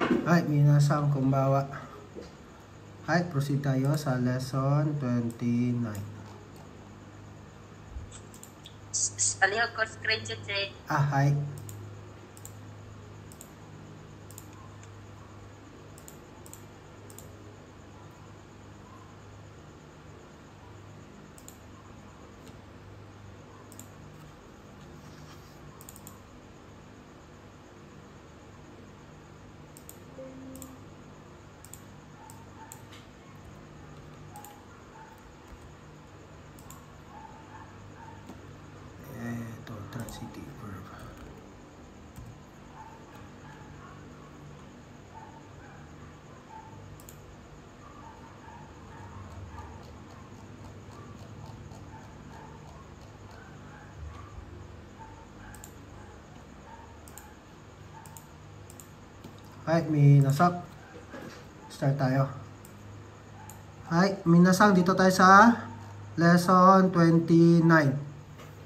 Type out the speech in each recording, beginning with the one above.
Hi, minasan konbanwa. Hi, proceed tayo sa lesson 29. Palihog ko screenshot siya. Hi. Ito, transitive verb. Hi, minasan. Start tayo. Hi, minasan, dito tayo sa lesson 29.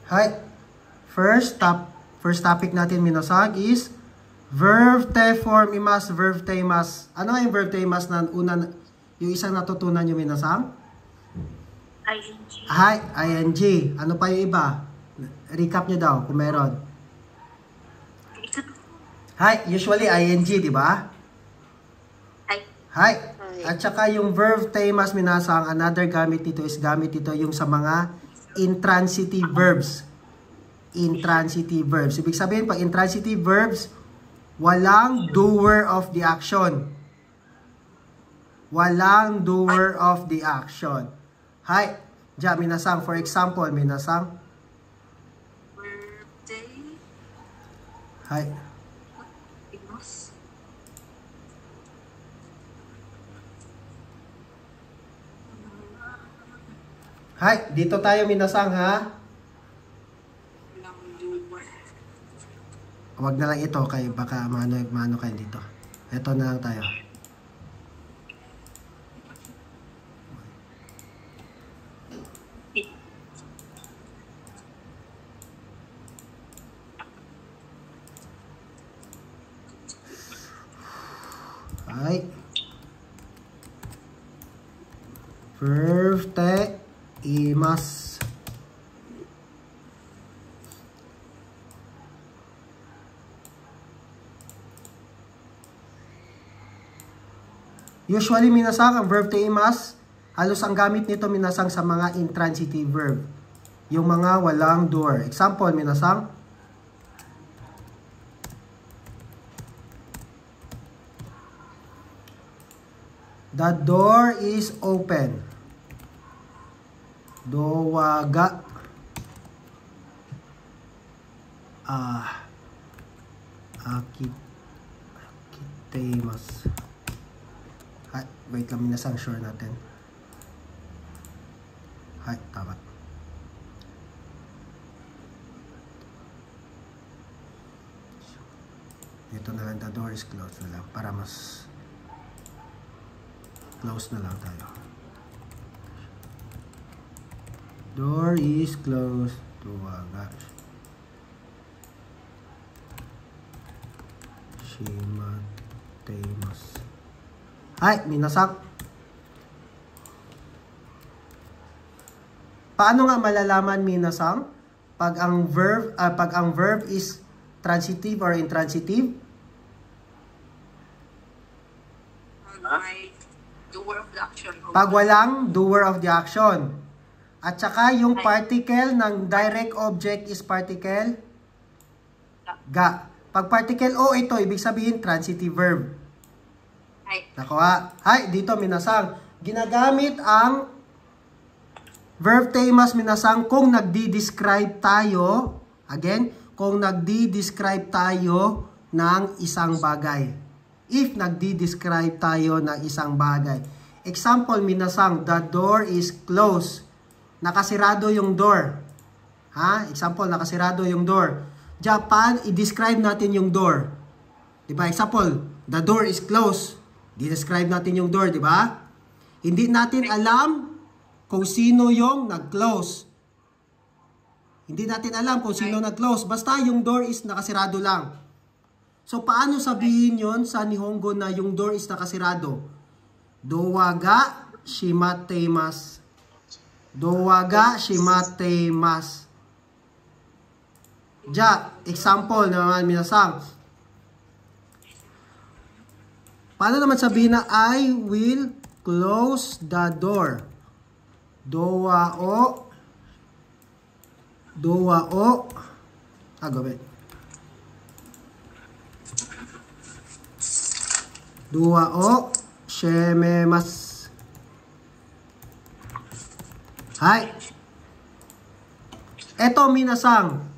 Hi. First topic natin minasan is verb te form imas, verb te imas. Ano yung verb te imas na una yung isang natutunan nyo minasan? ING. Hi, ing. Ano pa yung iba? Recap nyo daw kung meron. Hi, usually ing, di ba? Hi. At saka yung verb temas minasang, another gamit dito is gamit dito yung sa mga intransitive verbs. Intransitive verbs. Ibig sabihin pag intransitive verbs, walang doer of the action. Walang doer of the action. Hi. Diyan, minasang. For example, minasang. Birthday. Hi. Imus. Hi. Dito tayo minasang ha. Lang doer. Wag na lang ito kay baka mano kayo dito. Ito na lang tayo. Hi. Verb te imas. Usually minasang ang verb te imas, halos ang gamit nito minasang sa mga intransitive verb. Yung mga walang doer. Example, minasang the door is open. Dowaga. Akiteimasu. Wait lang, minasang sure natin. Hi, tama. Ito na lang, the door is closed na lang para mas close na lang tayo. Door is closed. Tuwaga. Shimateimasu. Hi, minasan. Paano nga malalaman minasan pag ang verb is transitive or intransitive? May doer of the action. Pag walang doer of the action. At saka yung particle ng direct object is particle ga. Pag particle o ito, ibig sabihin transitive verb. Nakuha. Hi, dito minasang. Ginagamit ang verb temas minasang kung nagdi-describe tayo. Again, kung nagdi-describe tayo ng isang bagay. If nagdi-describe tayo ng isang bagay. Example, minasang, the door is closed. Nakasirado yung door. Ha? Example, nakasirado yung door. Japan, i-describe natin yung door. Diba? Example, the door is closed. I-describe natin yung door, diba? Hindi natin alam kung sino yung nag-close. Hindi natin alam kung sino nag-close. Basta yung door is nakasirado lang. So, paano sabihin yon sa Nihongo na yung door is nakasirado? Dowa ga shimatteimasu. Dowa ga shimatteimasu. Ja, example naman minasang. Paano naman sabihin na I will close the door? Dowa o gawin. Dowa o shimemasu. Hai. Eto minasang.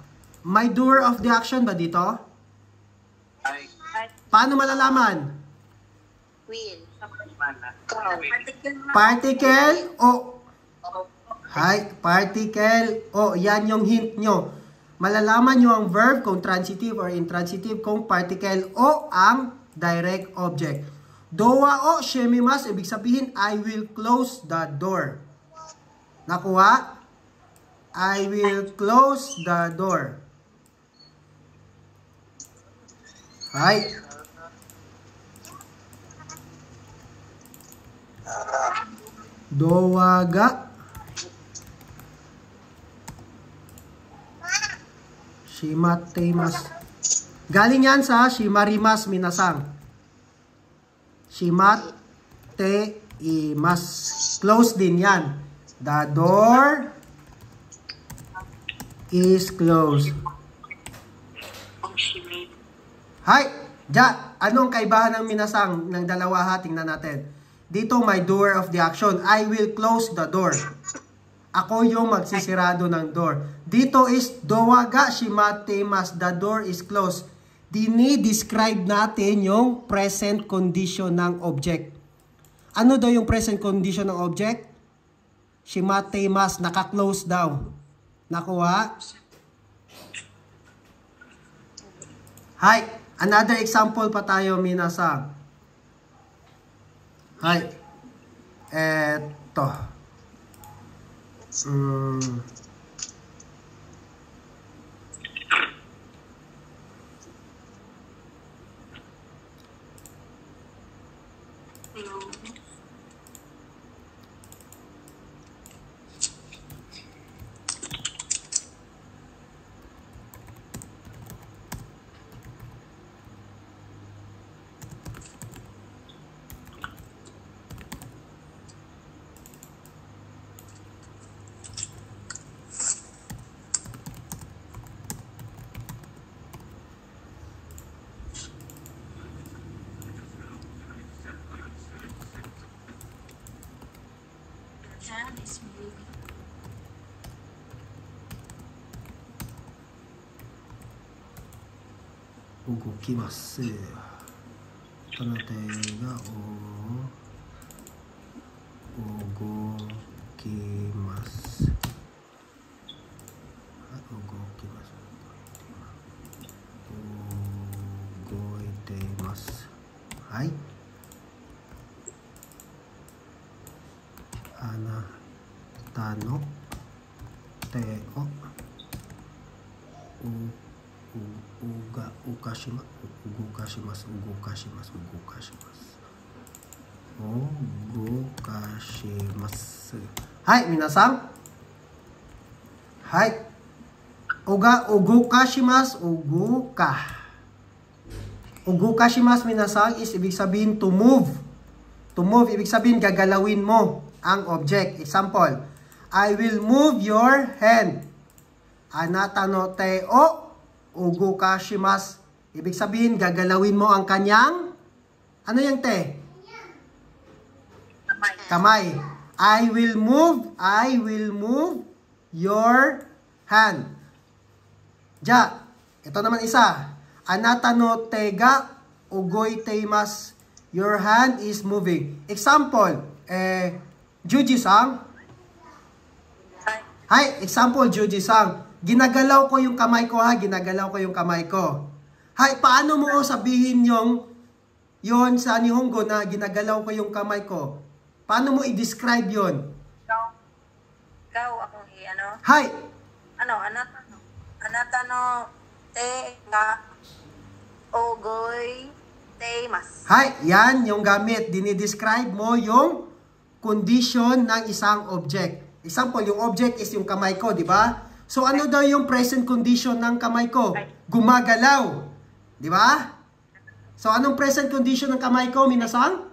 May doer of the action ba dito? Paano malalaman? Will. Particle o. Hay, particle o. Yan yung hint nyo. Malalaman nyo ang verb kung transitive or intransitive kung particle o ang direct object. Dowa o shimimasu, ibig sabihin I will close the door. Nakuha? I will close the door. Hay. Dowa ga shimatteimasu. Galing yan sa shimarimasu minasang. Shimatteimasu. Close din yan. The door is closed. Hay! Ja, anong kaibahan ng minasang ng dalawa ha? Tingnan natin. Dito may doer of the action. I will close the door. Ako yung magsisirado ng door. Dito is dowa ga shimatteimasu. The door is closed. Dini-describe natin yung present condition ng object. Ano daw yung present condition ng object? Shimatteimasu. Naka-close daw. Nakuha? Hay! Another example pa tayo, minasang. Hay. Eto. Ugokimasu. Ito na tega o ugokimasu. Ugokimasu. Ugoitemasu. Hai. Ana tano teo ugokashimasu. Hai, minasang. Hai. Ugokashimasu, ugokashimasu minasang is ibig sabihin to move. To move, ibig sabihin gagalawin mo ang object. Example, I will move your hand. Anata no te o ugokashimasu. Ibig sabihin, gagalawin mo ang kanyang, ano yung te? Kamay. I will move your hand. Ja, ito naman isa. Anata no te ga ugoiteimasu. Your hand is moving. Example, Juji-san. Hi, example, Juji-san. Ginagalaw ko yung kamay ko ha, ginagalaw ko yung kamay ko. Hay, paano mo sabihin yon sa Nihongo na ginagalaw ko yung kamay ko? Paano mo i-describe yon? Ikaw akong ano? Hay. Anata no te ga Ogoy teimasu. Hay, yan yung gamit. Dinidescribe mo yung condition ng isang object. Example, yung object is yung kamay ko, di ba? So, ano daw yung present condition ng kamay ko? Gumagalaw. Di ba? So, anong present condition ng kamay ko, minasang?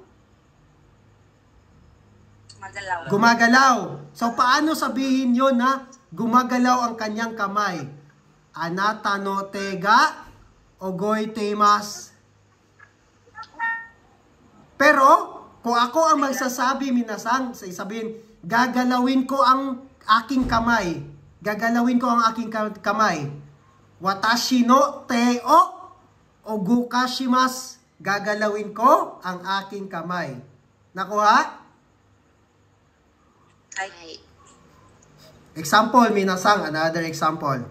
Magalaw. Gumagalaw. So, paano sabihin yun na gumagalaw ang kanyang kamay? Anata no tega ogoy teimasu. Pero, kung ako ang magsasabi, minasang, sabihin, gagalawin ko ang aking kamay. Gagalawin ko ang aking kamay. Watashi no te o ogukashimasu. Gagalawin ko ang aking kamay. Nakuha? Ay. Example, minasang, another example.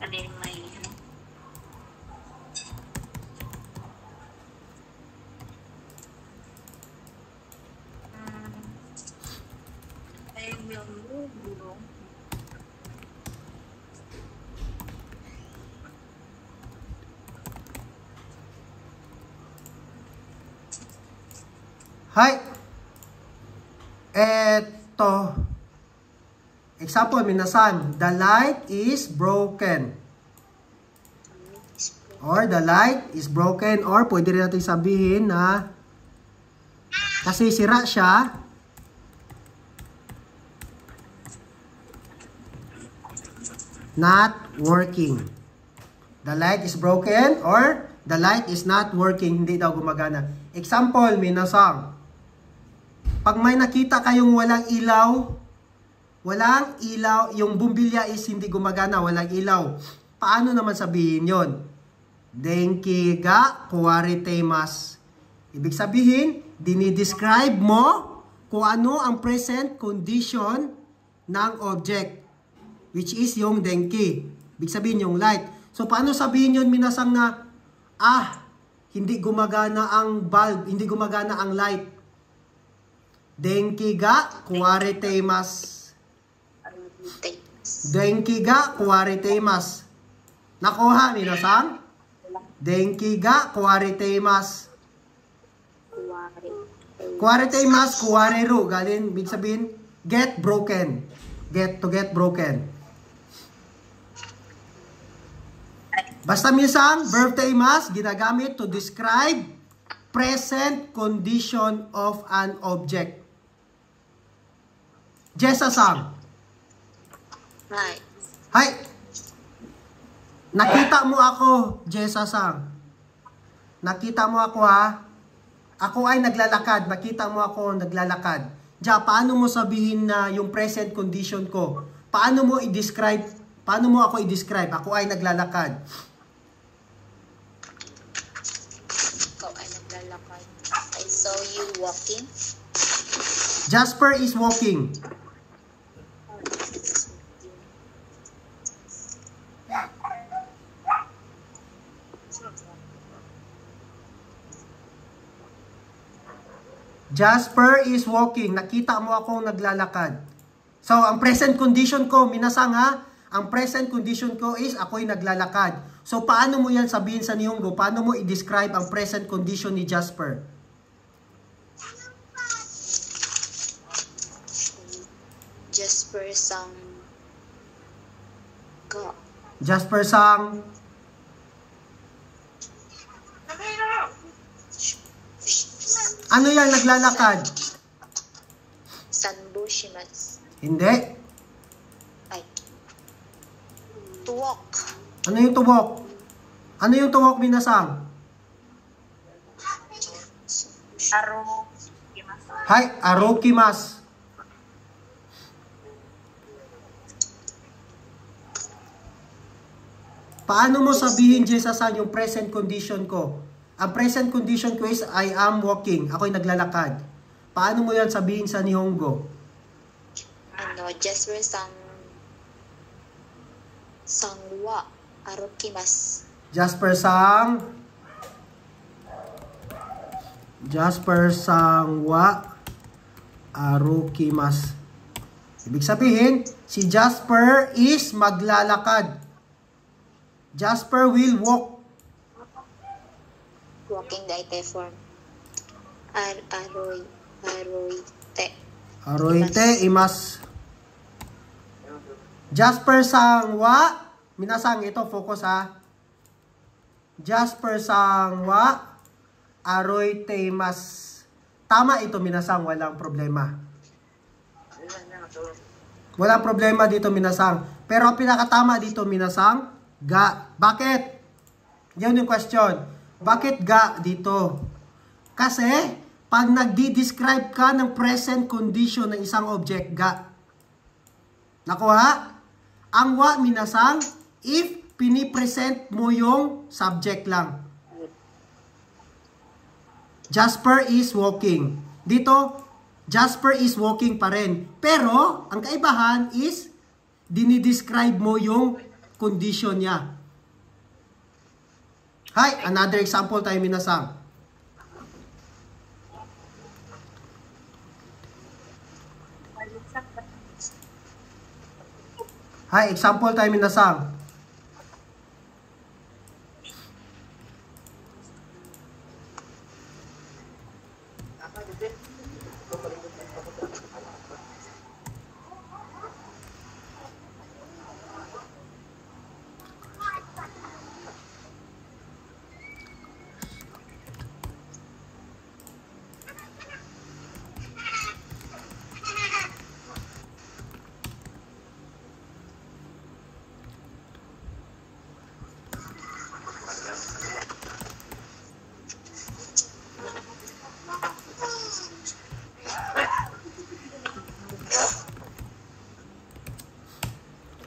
Ano yung may... Ay, yung bulong. Hi. Eto. Example, minasan. The light is broken. Or the light is broken. Or pwede rin natin sabihin na kasi sira siya. Not working. The light is broken or the light is not working. Hindi daw gumagana. Example, minasang. Pag may nakita kayong walang ilaw, yung bumbilya is hindi gumagana, walang ilaw. Paano naman sabihin yon? Denki ga kuwari teimasu. Ibig sabihin, dinidescribe mo kung ano ang present condition ng object, which is yung denki. Ibig sabihin yung light. So, paano sabihin yun, minasang na, hindi gumagana ang bulb, hindi gumagana ang light. Denki ga kuwari teimasu. Denki ga kuwari teimasu. Nakuha, minasang? Denki ga kuwari teimasu. Kuwari teimasu, kuwari ru. Galing, ibig sabihin, get broken. Get broken. Basta minsan, verb teimasu, ginagamit to describe present condition of an object. Jessa-san. Hi. Hi. Nakita mo ako, Jessa-san. Nakita mo ako, ha? Ako ay naglalakad. Nakita mo ako naglalakad. Diya, paano mo sabihin na yung present condition ko? Paano mo i-describe? Paano mo ako i-describe? Ako ay naglalakad. Ikaw ay naglalakad. I saw you walking. Jasper is walking. Jasper is walking. Nakita mo akong naglalakad. So, ang present condition ko, minasang ha, ang present condition ko is ako'y naglalakad. So, paano mo yan sabihin sa Nihongo? Paano mo i-describe ang present condition ni Jasper? Jasper-sang ga. Jasper-sang ano yan, naglalakad? Sanbo shimasu. Hindi. Ay. To walk. Ano yung tuwok? Ano yung tuwok, minasang? Arukimasu. Hay, arukimasu. Paano mo sabihin, Jessa-san, yung present condition ko? Ang present condition ko is I am walking. Ako'y naglalakad. Paano mo yan sabihin sa Nihongo? Jasper-sang wa arukimasu. Jasper-sang wa arukimasu. Ibig sabihin, Si Jasper is maglalakad. Jasper will walk. Walking the ite form. Aroite. Aroite imas. Jasper sang wa. Minasang ito, focus ha. Jasper sang wa. Aroite imas. Tama ito, minasang. Walang problema. Walang problema dito, minasang. Pero ang pinakatama dito, minasang, ga. Bakit? Yan yung question. Bakit ga dito? Kasi, pag nagdi-describe ka ng present condition ng isang object, ga. Nakuha? Ang wa, minasang, if pinipresent mo yung subject lang. Jasper is walking. Dito, Jasper is walking pa rin. Pero, ang kaibahan is, dinidescribe mo yung condition niya. Hi, another example tayo, minasang. Hi, example tayo, minasang.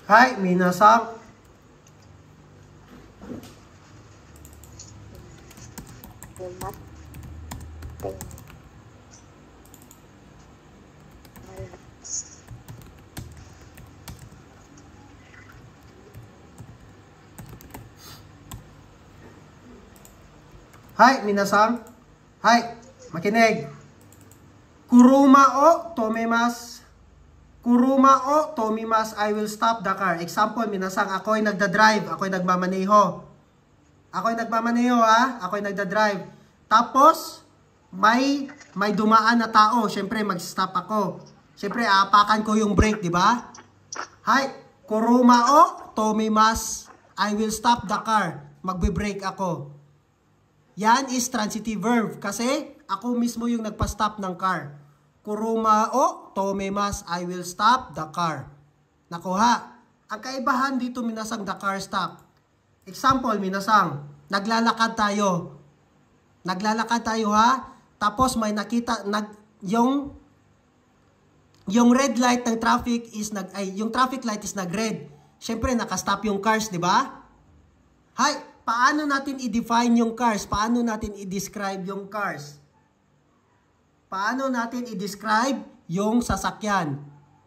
Hi, minasang. Hi, minasang. Hi, makinig. Kuruma o tomimas. Kuruma o tomimas, I will stop the car. Example, minasang, ako'y nagda-drive, ako'y nagmamaneho. Ako'y nagmamaneho ha, ako'y nagda-drive. Tapos, may dumaan na tao, syempre mag-stop ako. Syempre, aapakan ko yung brake, di ba? Hi, kuruma o tomimas, I will stop the car. Magbe-brake ako. Yan is transitive verb kasi ako mismo yung nagpa-stop ng car. Kuruma o tomimas, I will stop the car. Nakuha. Ang kaibahan dito, minasang, the car stop. Example, minasang, naglalakad tayo. Naglalakad tayo ha. Tapos may nakita, yung red light ng traffic is yung traffic light is nag-red. Syempre, nakastop yung cars, di ba? Hi, paano natin i-define yung cars? Paano natin i-describe yung cars? Paano natin i-describe yung sasakyan?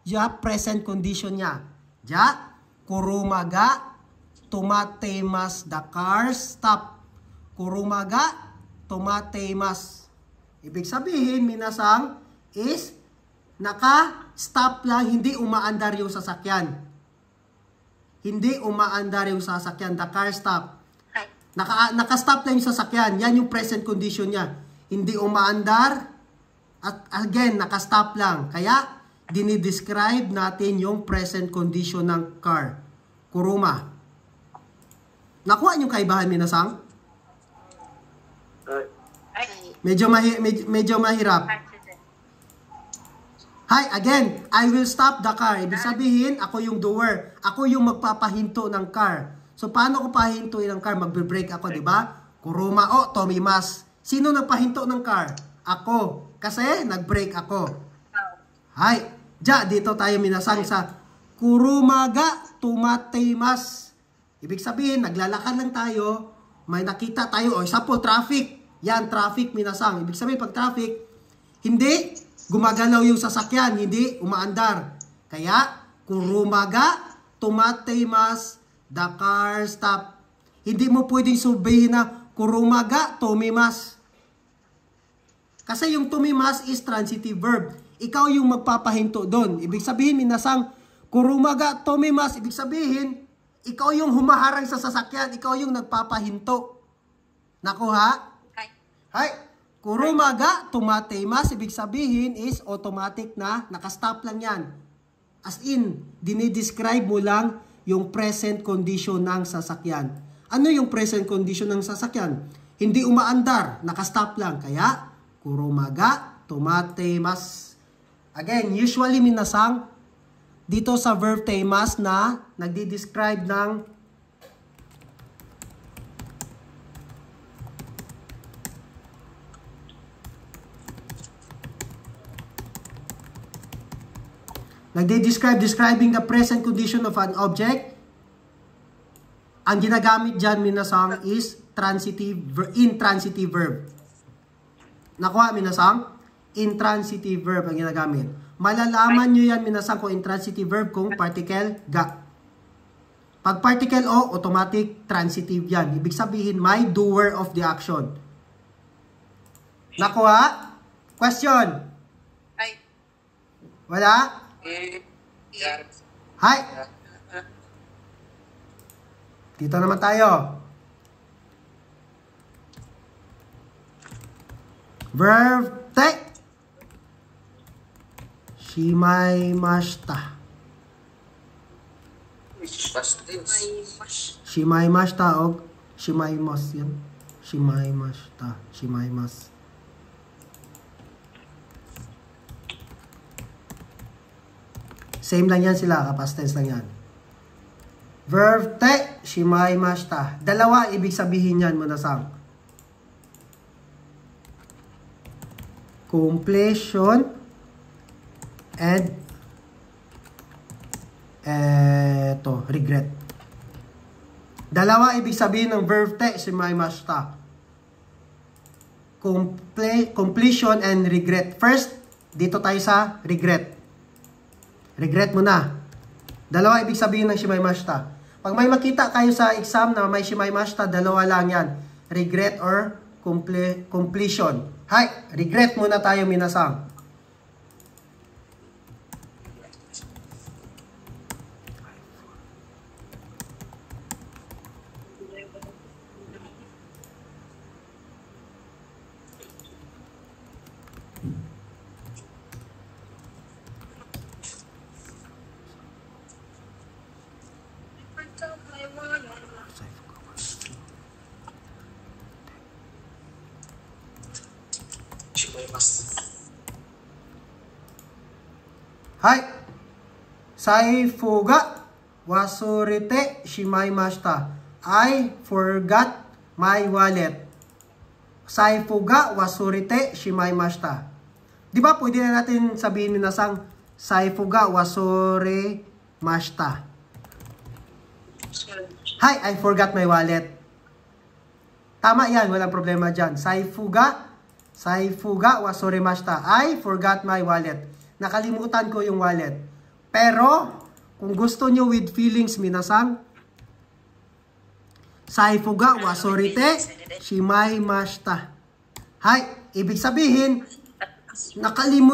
Ja, present condition niya. Ja, kurumaga, tumatemas, the car stop. Kurumaga, tumatemas. Ibig sabihin, minasang, is naka-stop lang, hindi umaandar yung sasakyan. Hindi umaandar yung sasakyan, the car stop. Naka-stop lang yung sasakyan, yan yung present condition niya. Hindi umaandar, at again, naka-stop lang. Kaya, dinidescribe natin yung present condition ng car. Kuruma. Nakuha yung kaibahan, minasang? Medyo mahirap. Hi, again, I will stop the car. Ibig sabihin, ako yung doer. Ako yung magpapahinto ng car. So, paano ko pahintuin ng car? Magbe-brake ako, di ba? Kuruma o tomimas. Sino nagpahinto ng car? Ako. Kasi, nag-brake ako. Hi. Ja, dito tayo minasang sa kurumaga tumatemas. Ibig sabihin, naglalakad lang tayo, may nakita tayo, o example, traffic. Yan, traffic, minasang. Ibig sabihin, pag traffic, hindi gumagalaw yung sasakyan, hindi umaandar. Kaya, kurumaga tumatemas, the car stop. Hindi mo pwedeng sabihin na kurumaga tumimas. Kasi yung tumimas is transitive verb. Ikaw yung magpapahinto doon. Ibig sabihin, minasang, Kurumaga tomimas, ibig sabihin, ikaw yung humaharang sa sasakyan, ikaw yung nagpapahinto. Nakuha? Hay. Kurumaga tomateimasu, ibig sabihin is automatic na, nakastop lang yan. As in, dinidescribe mo lang yung present condition ng sasakyan. Ano yung present condition ng sasakyan? Hindi umaandar, nakastop lang. Kaya, kurumaga tomateimasu. Again, usually minasang, dito sa verb teimas na nagdi-describe ng describing the present condition of an object. Ang ginagamit dyan, minasang, is intransitive verb. Nakuha, minasang? Intransitive verb ang ginagamit. Malalaman nyo yan, minasang, kung intransitive verb, kung particle ga. Pag particle o, automatic transitive yan. Ibig sabihin, may doer of the action. Nakuha? Question? Ay. Wala? Hi! Dito naman tayo. Verb te. Shimaimashita. Shimaimashita o shimaimasu yan. Shimaimashita. Shimaimasu. Same lang yan sila, past tense lang yan. Verb te, shimaimashita. Dalawa, ibig sabihin yan, munasang. Completion and regret. Dalawa, ibig sabihin ng verb te, shimaimashita. Completion and regret. First, dito tayo sa regret. Regret mo na. Dalawa ibig sabihin ng shimaimashita. Pag may makita kayo sa exam na may shimaimashita, dalawa lang yan. Regret or completion. Hay, regret muna tayo, minasang. Hai. Saifu ga wasurete shimaimashita. I forgot my wallet. Saifu ga wasurete shimaimashita. Di ba pwede na natin sabihin minasang saifu ga wasuremashita. Hi, I forgot my wallet. Tama yan, walang problema dyan. Saifu ga wasuremashita. I forgot my wallet. Nakalimutan ko yung wallet. Pero, kung gusto nyo with feelings, minasang, saifu ga wasurete shimaimashita. Hay, ibig sabihin,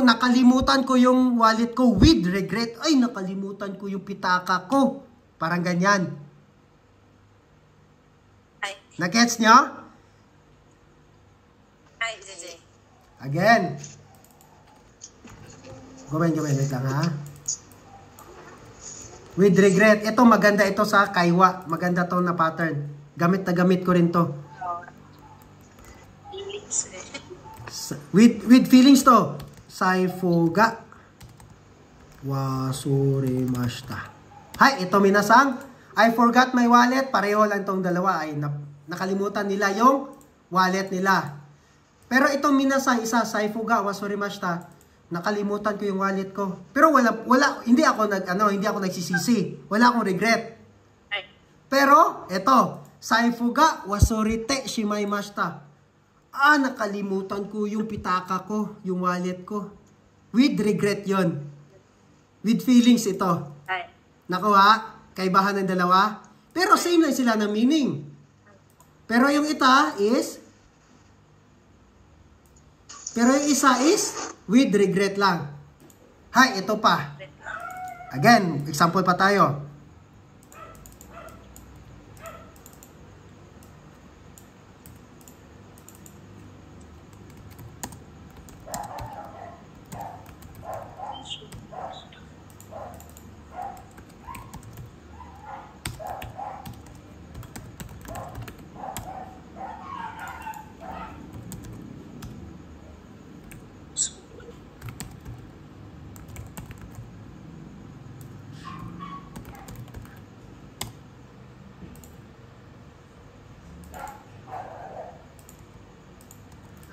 nakalimutan ko yung wallet ko with regret. Ay, nakalimutan ko yung pitaka ko. Parang ganyan. Na-gets nyo? Again. Gawin, wait lang ha. With regret. Ito, maganda ito sa kaiwa. Maganda to na pattern. Gamit na gamit ko rin to. With feelings to. Saifu ga wasuremashita. Hay, ito minasang. I forgot my wallet. Pareho lang tong dalawa. Ay, nakalimutan nila yung wallet nila. Pero itong minasang isa, saifu ga wasuremashita. Nakalimutan ko yung wallet ko. Pero hindi ako nagsisisi. Wala akong regret. Pero eto, saifu ga wasurete shimaimashita. Nakalimutan ko yung pitaka ko, yung wallet ko. With regret 'yon. With feelings ito. Nakuha? Kaibahan ng dalawa. Pero same lang sila ng meaning. Pero yung isa is with regret lang. Hay, ito pa. Again, example pa tayo.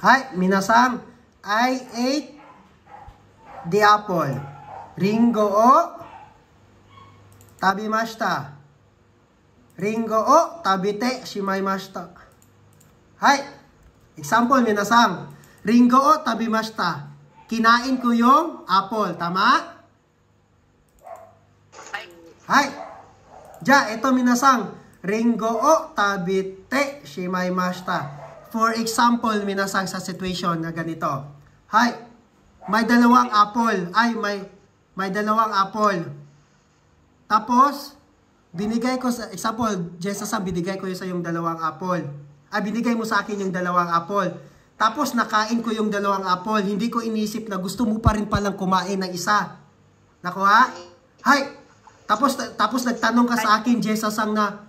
Hi, minasang, I ate the apple. Ringo o tabimashita. Ringo o tabite shimaimashita. Hi, example, minasang, Ringo o tabimashita. Kinain ko yung apple. Tama? Hi. Ja, ito minasang, Ringo o tabite shimaimashita. For example, minasang sa situation na ganito. Hi, may dalawang apple. May dalawang apple. Tapos, binigay ko sa, example, Jessa-san, binigay ko sa yung dalawang apple. Binigay mo sa akin yung dalawang apple. Tapos, nakain ko yung dalawang apple. Hindi ko inisip na gusto mo pa rin palang kumain ng isa. Nakuha? Hi, tapos nagtanong ka sa akin, Jessa-san, na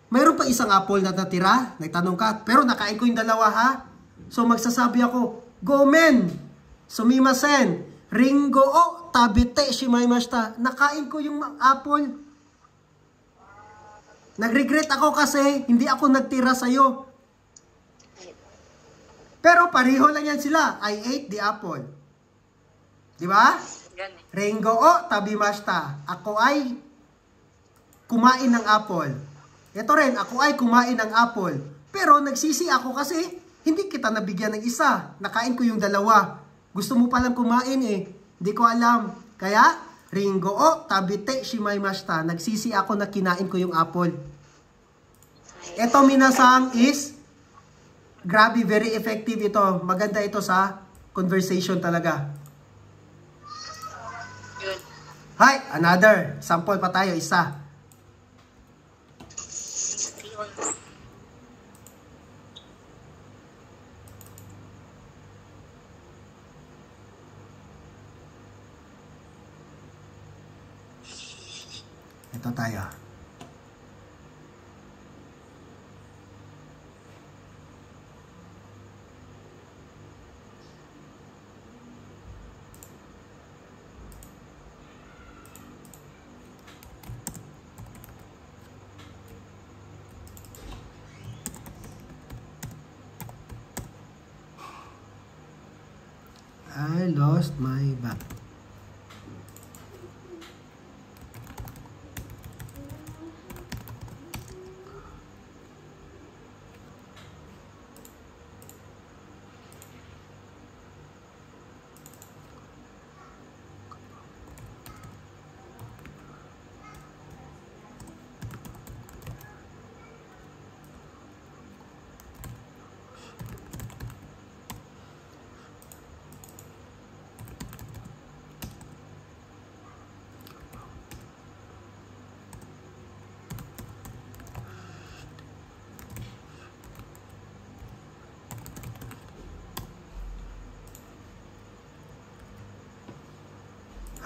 mayroon pa isang apple na natira? Nagtanong ka, pero nakain ko yung dalawa ha? So magsasabi ako, Gomen, sumimasen, Ringo o tabite shimaimashita. Nakain ko yung apple. Nag-regret ako kasi hindi ako nagtira sa'yo. Pero pareho lang yan sila. I ate the apple. Di ba? Ringo o tabimashita. Ako ay kumain ng apple. Ito rin, ako ay kumain ng apple. Pero nagsisi ako kasi hindi kita nabigyan ng isa. Nakain ko yung dalawa. Gusto mo palang kumain eh. Hindi ko alam. Kaya, Ringo o tabite shimaimashita. Nagsisi ako na kinain ko yung apple. Ito minasang is, grabe, very effective ito. Maganda ito sa conversation talaga. Hi, another. Sample pa tayo, isa. Ito tayo. I lost my bag.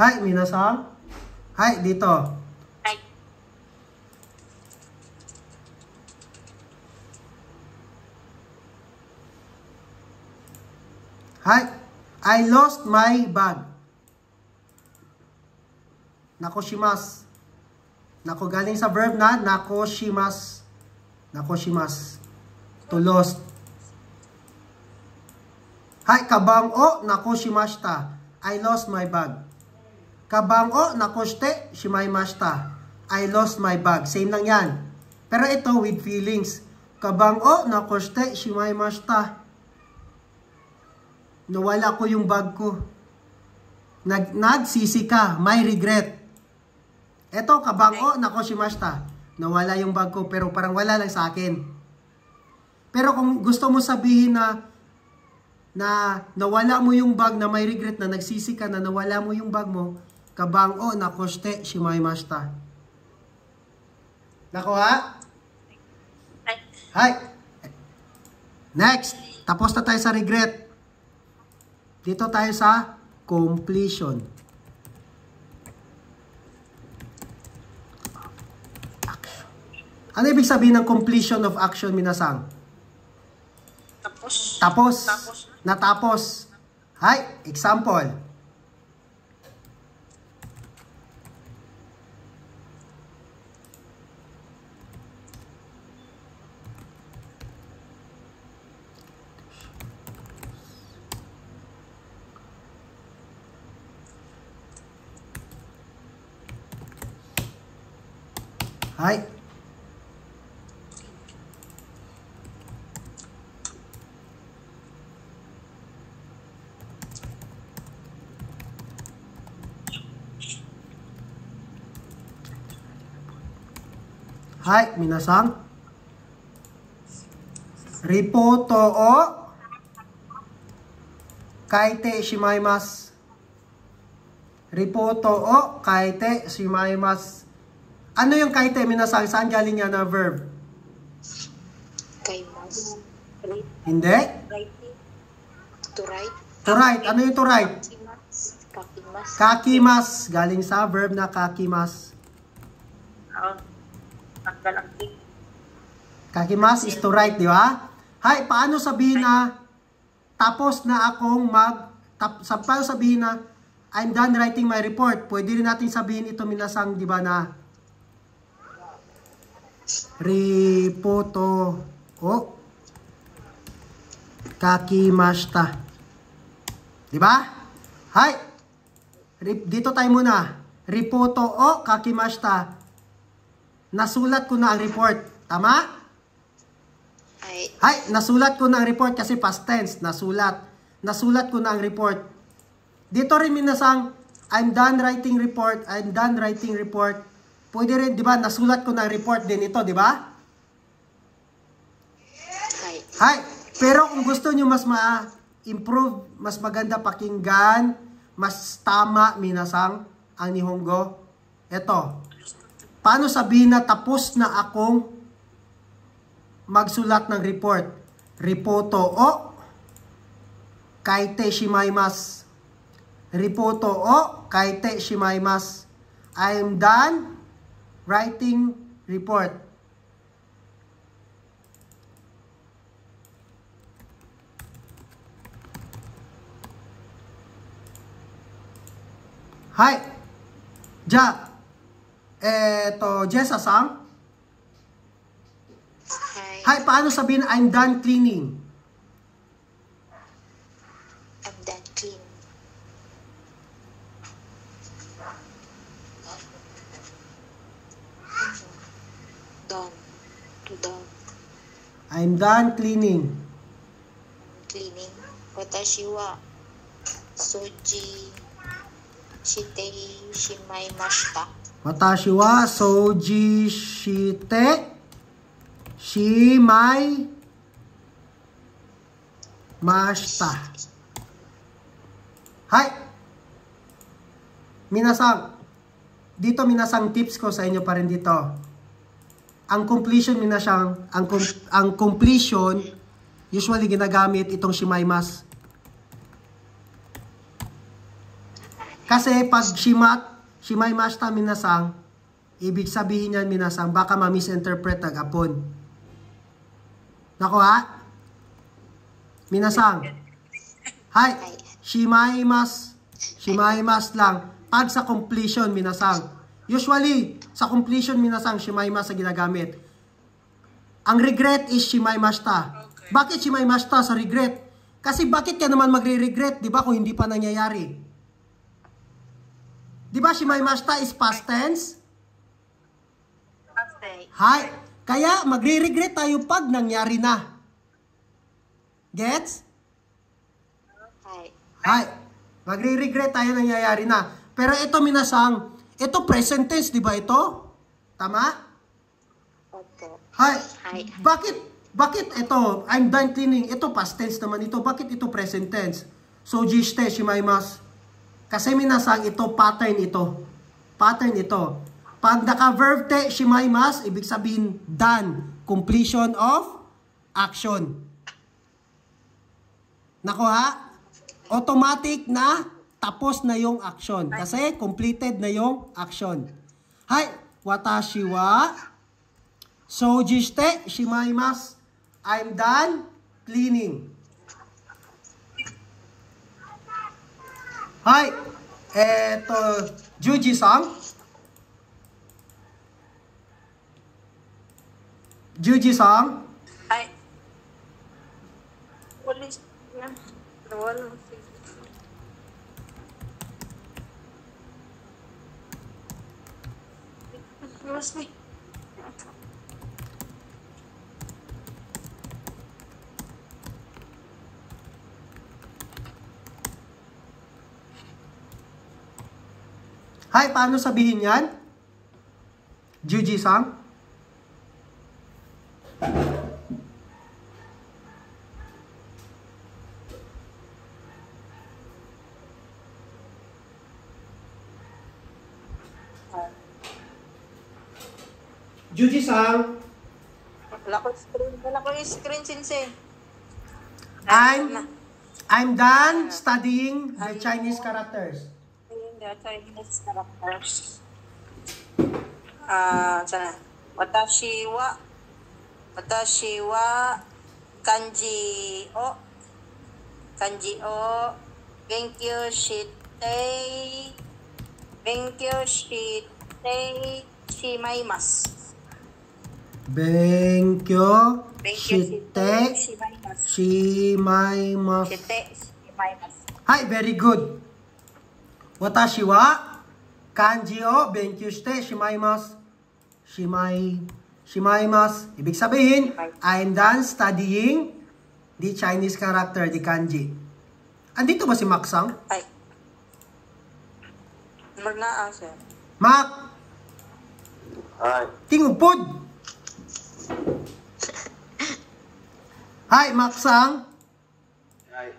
Hi, minasang. Hi, dito. Hi. Hi, I lost my bag. Nakoshimasu. Nako, galing sa verb na nakoshimasu. Nakoshimasu. To lost. Hi, kabang o nakoshimashita. I lost my bag. Kabang o nakoshite shimaimashita. I lost my bag. Same lang yan. Pero ito with feelings. Kabang o nakoshite shimaimashita. Nawala ko yung bag ko. Nagsisi ka. May regret. Ito, kabang o nakoshimashita. Nawala yung bag ko pero parang wala lang sa akin. Pero kung gusto mo sabihin na nawala mo yung bag, na may regret, na nagsisi ka na nawala mo yung bag mo, kabang o nakoshite shimaimashita. Nakuha? Hi. Next. Tapos na tayo sa regret. Dito tayo sa completion. Ano ibig sabihin ng completion of action, minasang? Tapos. Tapos. Tapos. Natapos. Hi. Example. Hi. Hi, minasang. Ripoto o kaite shimaimasu. Ripoto o kaite shimaimasu. Ano yung kaite, minasang? Saan galing yan na verb? Kaimas. Hindi? Writing. To write. To write. Ano yung to write? Kakimas. Kakimas. Galing sa verb na kakimas. Tanggal ang tig. Kakimas is to write, di ba? Hi, paano sabihin na tapos na akong paano sabihin na I'm done writing my report? Pwede rin natin sabihin ito, minasang, di ba, na ripoto o kakimashita. Di ba? Hi. Dito tayo muna. Ripoto o kakimashita. Nasulat ko na ang report. Tama? Hi. Nasulat ko na ang report kasi past tense. Nasulat. Nasulat ko na ang report. Dito rin minasang I'm done writing report. I'm done writing report. Pwede rin, di ba? Nasulat ko na ang report din ito, di ba? Hi. Pero kung gusto nyo mas ma-improve, mas maganda pakinggan, mas tama, minasang, ang Nihongo, eto. Paano sabihin na tapos na akong magsulat ng report? Ripoto o kaite shimaimasu. Ripoto o kaite shimaimasu. I am done writing report. Hi. Ja. Jessa-san. Hi, paano sabihin I'm done cleaning? I'm done cleaning. Done. To done. I'm done cleaning. Cleaning. Watashi wa soji shite shimaimashita. Watashi wa soji shite shimaimashita. Hi. Minasang, dito minasang tips ko sa inyo pa rin dito. Ang completion, minasang, ang completion, usually ginagamit itong shimaimasu. Kasi pag shimaimashita, minasang, ibig sabihin yan, minasang, baka ma-misinterpret agapon. Nakuha? Minasang. Hi. Shimaimasu lang. Pag sa completion, minasang. Usually, sa completion, minasang, shimaimasu sa ginagamit. Ang regret is shimaimashita. Bakit shimaimashita sa regret? Kasi bakit ka naman magre-regret, di ba, kung hindi pa nangyayari? Di ba, shimaimashita is past tense? Past day. Hi. Kaya, magre-regret tayo pag nangyari na. Gets? Hi. Magre-regret tayo nangyayari na. Pero ito, minasang, ito present tense, di ba ito? Tama? Opo. Hi. Bakit ito, I'm done cleaning, ito past tense naman ito. Bakit ito present tense? So, jishite, shimaimasu. Kasi minasang ito, pattern ito. Pattern ito. Pag naka-verb te shimaimasu, ibig sabihin done. Completion of action. Nakuha? Automatic na tapos na yung action. Kasi completed na yung action. Hai, watashi wa souji shite shimaimasu. I'm done cleaning. Hai, Juji-san. Juji-san. Hi. Police na. Wala. Excuse me. Hi, paano sabihin yan? Juji-san? Juji-san? Wala ko yung screen, sensei. I'm done studying the Chinese characters. The Chinese characters. Sana. Watashi wa kanji o benkyou shite shimaimasu. Benkyou shite shimaimasu. Hi, very good. Watashi wa kanji o benkyou shite shimaimasu. Shimaimasu. Ibig sabihin, I'm done studying the Chinese character, the kanji. Andito ba si Maksang? Ay. Marna sir. Mak! Hi. Tingupod! Hi, Maksang! Hi.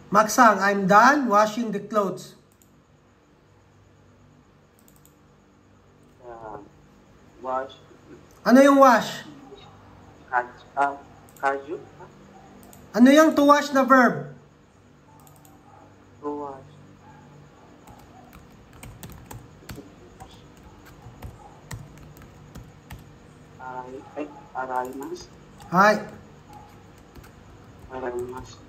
Maksang, I'm done washing the clothes. Wash. Ano yung wash? Kaju. Ano yung to wash na verb? To wash. Araimasu. Hi. Araimasu.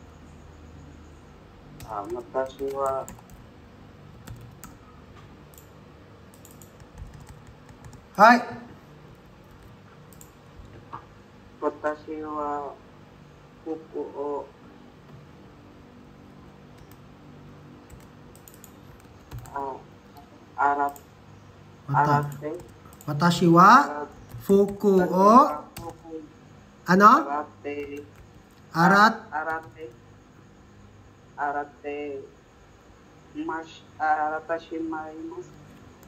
Watashi wa Hi. Watashi wa fuku o arate. Watashi wa fuku o ano? Arate shimasu.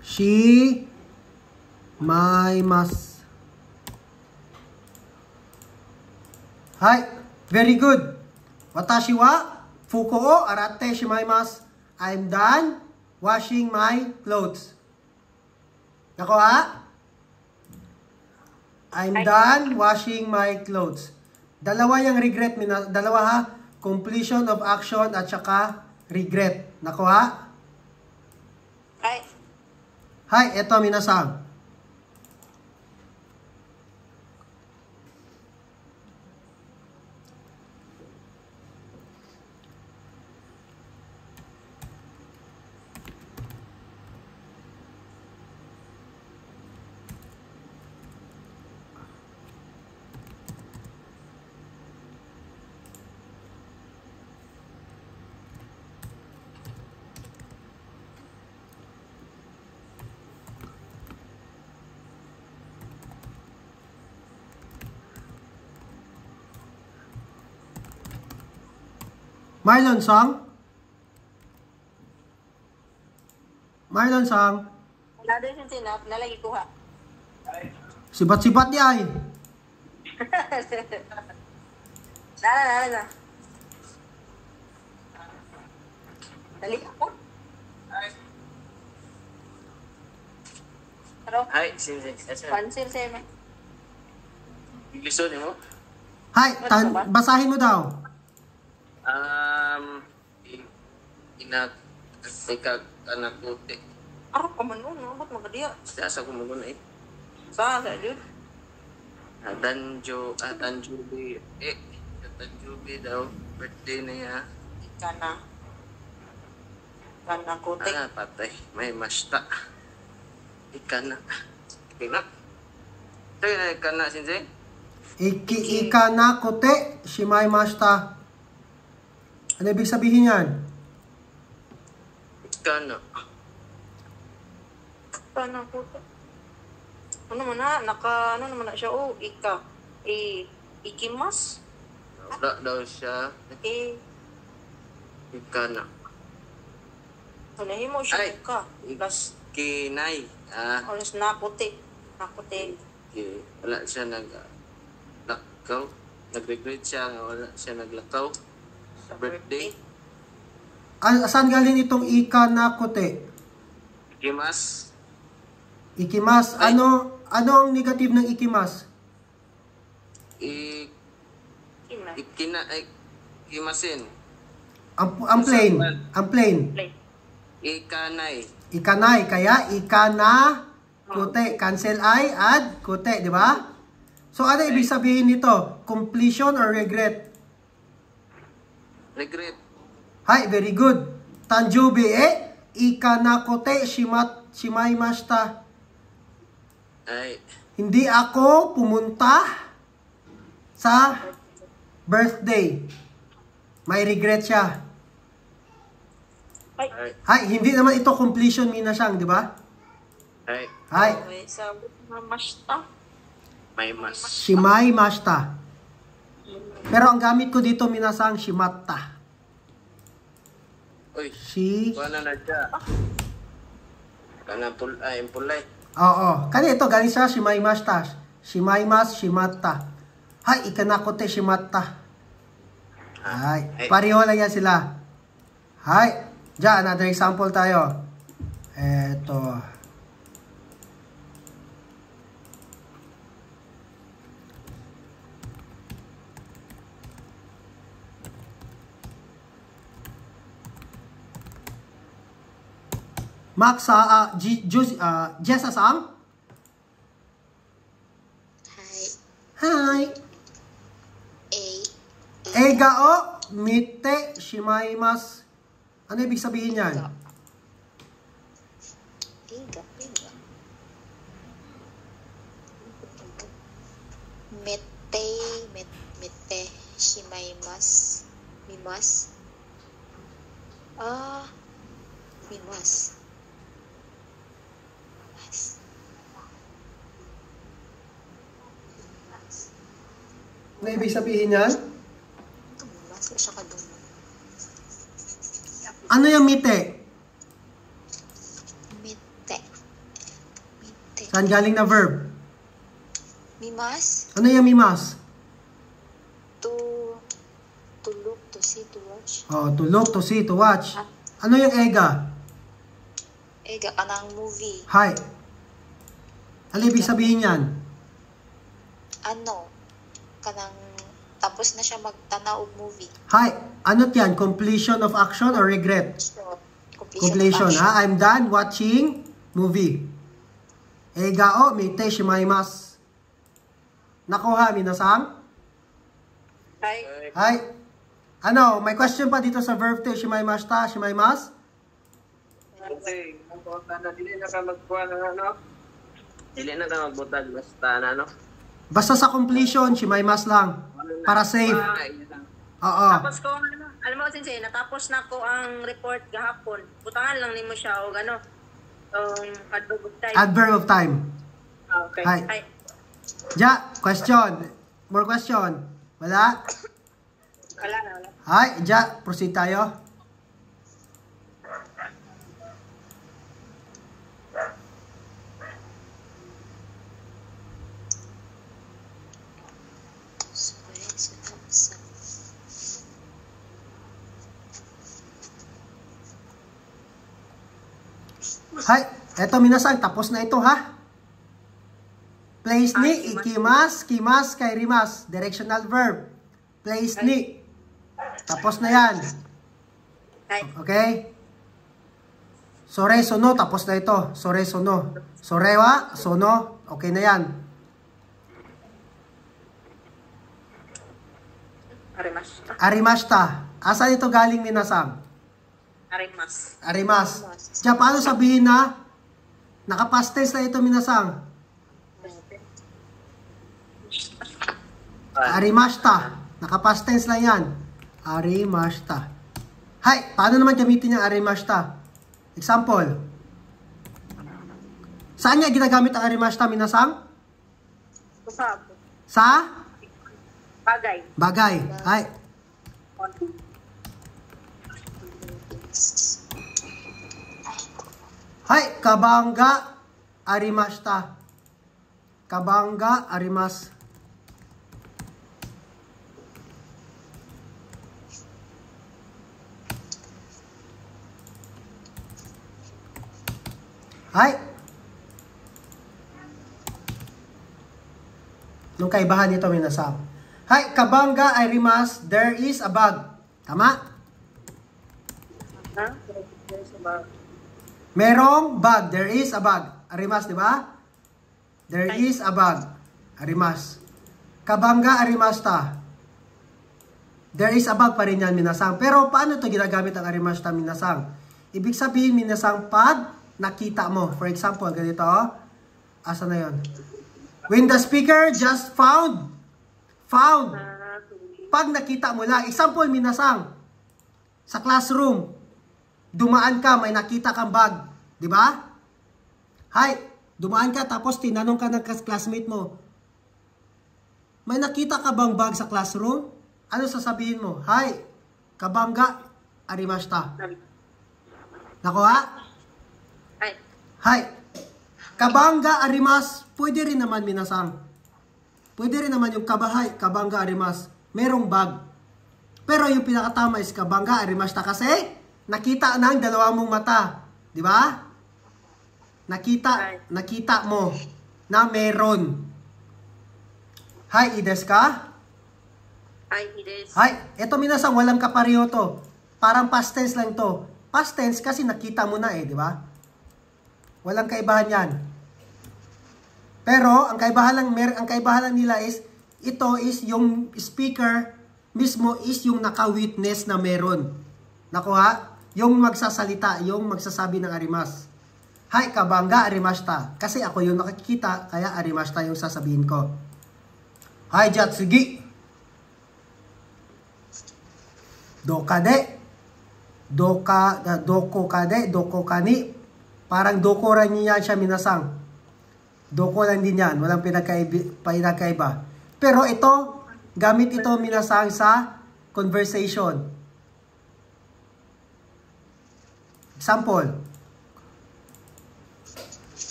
Shimaimasu. Hi. Very good. Watashi wa fuku o arate shimaimasu. I'm done washing my clothes. Nakuha? I'm done washing my clothes. Dalawa yung regret. Dalawa ha. Completion of action at saka regret. Nakuha? Hi. Hi, eto minasang. Marlon Song? Marlon Song? Wala din sensei na, nalagi ko ha. Sibat-sibat niya ay. Nala. Dali ako. Pero, Hai, sensei. pansil sa'yo na. English mo? Hay, basahin mo daw. Ikag anak puti. Araw ka man nun, no? Ba't magadiya? Sa ko mo na eh. Sa Jud? Tanjubi daw. Birthday na ya. Ika na. Ika na kutik. Patay. May masta. Ikana. Ikana. Ito yung ikana, sensei? Ika na kote, shimaimashita. Ano ibig sabihin yan? Ikana. Ika na kutik. Ano naman na? Ano naman na siya? Oh, ika. Ikimas? Wala daw siya. Ikana. Unahin mo siya Ay. ika. Plus, Kinay. oras na kutik. Nakutik. Wala siya naglakaw. Nag-regret siya nga wala siya naglakaw. Sa birthday. Saan galing itong ika na kote? Ikimas. Ikimas. Ay. Ano ang negative ng ikimas? Kina. Ikimasin. Ang plain. Ang plain. Play. Ikanay. Ikanay. Kaya ika na kote. Cancel I, add kote. Di ba? So ano ibig sabihin nito? Completion or regret? Regret. Hi, very good. Tanjubi ika na kote shimaimashita. Ay. Hindi ako pumunta sa birthday. May regret siya. Ay. Ay. Hi, hindi naman ito completion minasang, di ba? Ay. Hi, Okay, sabot na mashta. May mas. shimaimashita. Pero ang gamit ko dito minasang shimatta. Uy. Shi... Kuha na siya. Kana pulay. Oo. Kani ito, galing sa shimaimashita. Shimaimas, shimatta. Hi, ikanakote shimatta. Hi. Pareho lang yan sila. Hi. Diyan, another example tayo. Eto. Max, Jessa-san? Hi. Hi. A. Eiga o mite shimaimasu. Ano ibig sabihin yan? Iga. Mete. Shimaimas. Mimas. Mimas. Ano ibig sabihin yan? Mimas. Siya ka dun. Ano yung mite? Mete. Saan galing na verb? Mimas. Ano yung mimas? To look, to see, to watch. Oh, to look, to see, to watch. Ano yung ega? Ega ka ng movie. Hi. Ano ibig sabihin yan? Ano? Kanang tapos na siya magtanaw og movie. Hi. Ano yan? Completion of action or regret? So, Completion, ha? I'm done watching movie. Ega o mite shimaimasu. Nakuha, minasang? Hi. Hi. Ano, may question pa dito sa verb to shimaimashita, shimaimasu? Kasi, ang na dili na ka magkuha ng ano? Dili na ka magbutag basta na, no? Basta sa completion, shimaimasu lang. Para safe. Oo. Tapos ko, alam mo sensei, natapos na ko ang report gahapon. Butangan lang nimo siya o ano, adverb of time. Adverb of time. Okay. Hi. Hi. Ja, question. More question. Wala? Wala. Hay, ja, proceed tayo. Hay, eto minasan, tapos na ito ha. Place ni, ikimas, kimas, kairimas. Directional verb. Place ni. Tapos na yan. Ay. Okay? Sore, sono, tapos na ito. Sore, sono. Sorewa, sono. Okay na yan. Arimashita. Arimashita. Asan ito galing minasan? Arimas. Arimas. Diyan, paano sabihin na nakapast tense na ito minasang? Arimashita. Nakapast tense lang yan. Arimashita. Hay, paano naman gamitin yung arimashita? Example. Saan niya ginagamit ang arimashita minasang? Kusabo. Sa? Bagay. Bagay. Hay. Hay, kabangga arimashita. Kabangga arimas. Hay. Nung kaibahan nito minasang. Hay, kabangga arimas, there is a bag. Tama? Ha? Merong bag. There is a bag. Arimas, di ba? There is a bag. Arimas. Kabangga arimasta. There is a bag pa rin yan, minasang. Pero paano ito ginagamit ang arimasta, minasang? Ibig sabihin, minasang, pag nakita mo. For example, ganito. Asa na yun? When the speaker just found. Pag nakita mo lang. Example, minasang. Sa classroom. Dumaan ka, may nakita kang bag. Di ba? Hay, dumaan ka, tapos tinanong ka ng classmate mo, may nakita ka bang bag sa classroom? Ano sasabihin mo? Hay, kabangga arimashita. Nakuha? Ay. Hay, kabangga arimas, pwede rin naman minasang. Pwede rin naman yung kabahay, kabangga arimas. Merong bag. Pero yung pinakatama is kabangga arimashita kasi nakita ng dalawa mong mata. Di ba? Nakita mo na meron. Hay, ides ka? Ay, ides. Hay, eto minasang walang kapareho to. Parang past tense lang to. Past tense kasi nakita mo na di ba? Walang kaibahan yan. Pero ang kaibahan lang nila is ito is yung speaker mismo is yung naka-witness na meron. Nakuha? Yung magsasalita, yung magsasabi ng arimas. Hay, kabangga arimashita. Kasi ako yung nakikita, kaya arimashita yung sasabihin ko. Hay, jatsugi. Dokade. Doko kade, doko kani. Parang doko rin niya siya minasang. Doko lang din yan. Walang pinagkaiba. Pero ito, gamit ito minasang sa conversation. Example.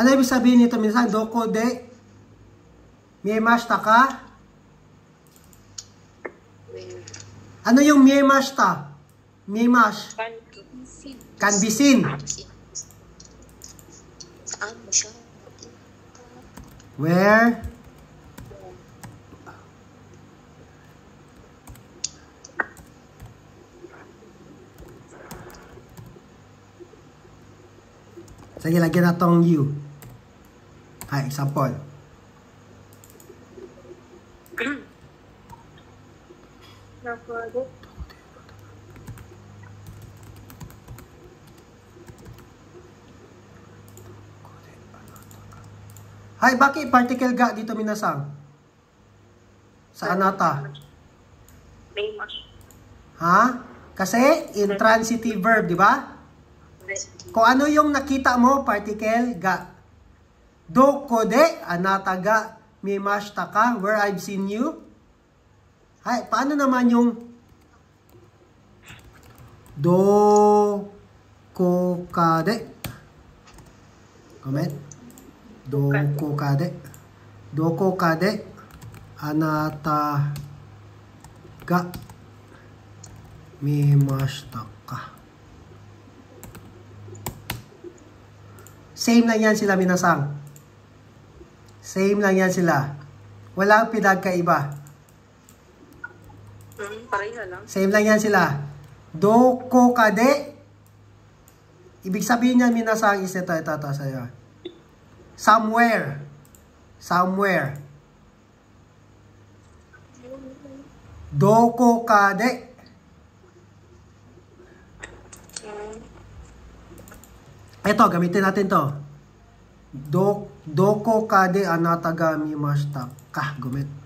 Ano ibig sabihin nito minsan? Doko de miemashita ka? Ano yung miemashita? Miemash? Can be seen. Saan mo siya? Where? Sige, lagyan na tong you. Hay, example. Hay, bakit particle ga dito minasang? Sa anata. Famous. Ha? Kasi intransitive verb, di ba? Kung ano yung nakita mo, particle ga. Doko de anata ga mimashita ka, where I've seen you. Hay, paano naman yung doko ka de? Comment. Doko ka de. Doko ka de anata ga mimashita ka. Same lang yan sila, minasang. Same lang yan sila. Walang pinagkaiba. Pareho lang. Same lang yan sila. Doko ka de. Ibig sabihin niyan, minasang, is ito sa'yo. Somewhere. Somewhere. Doko ka de. Ito, gamitin natin to. Doko ka de anata ga mimashita ka. Gumit.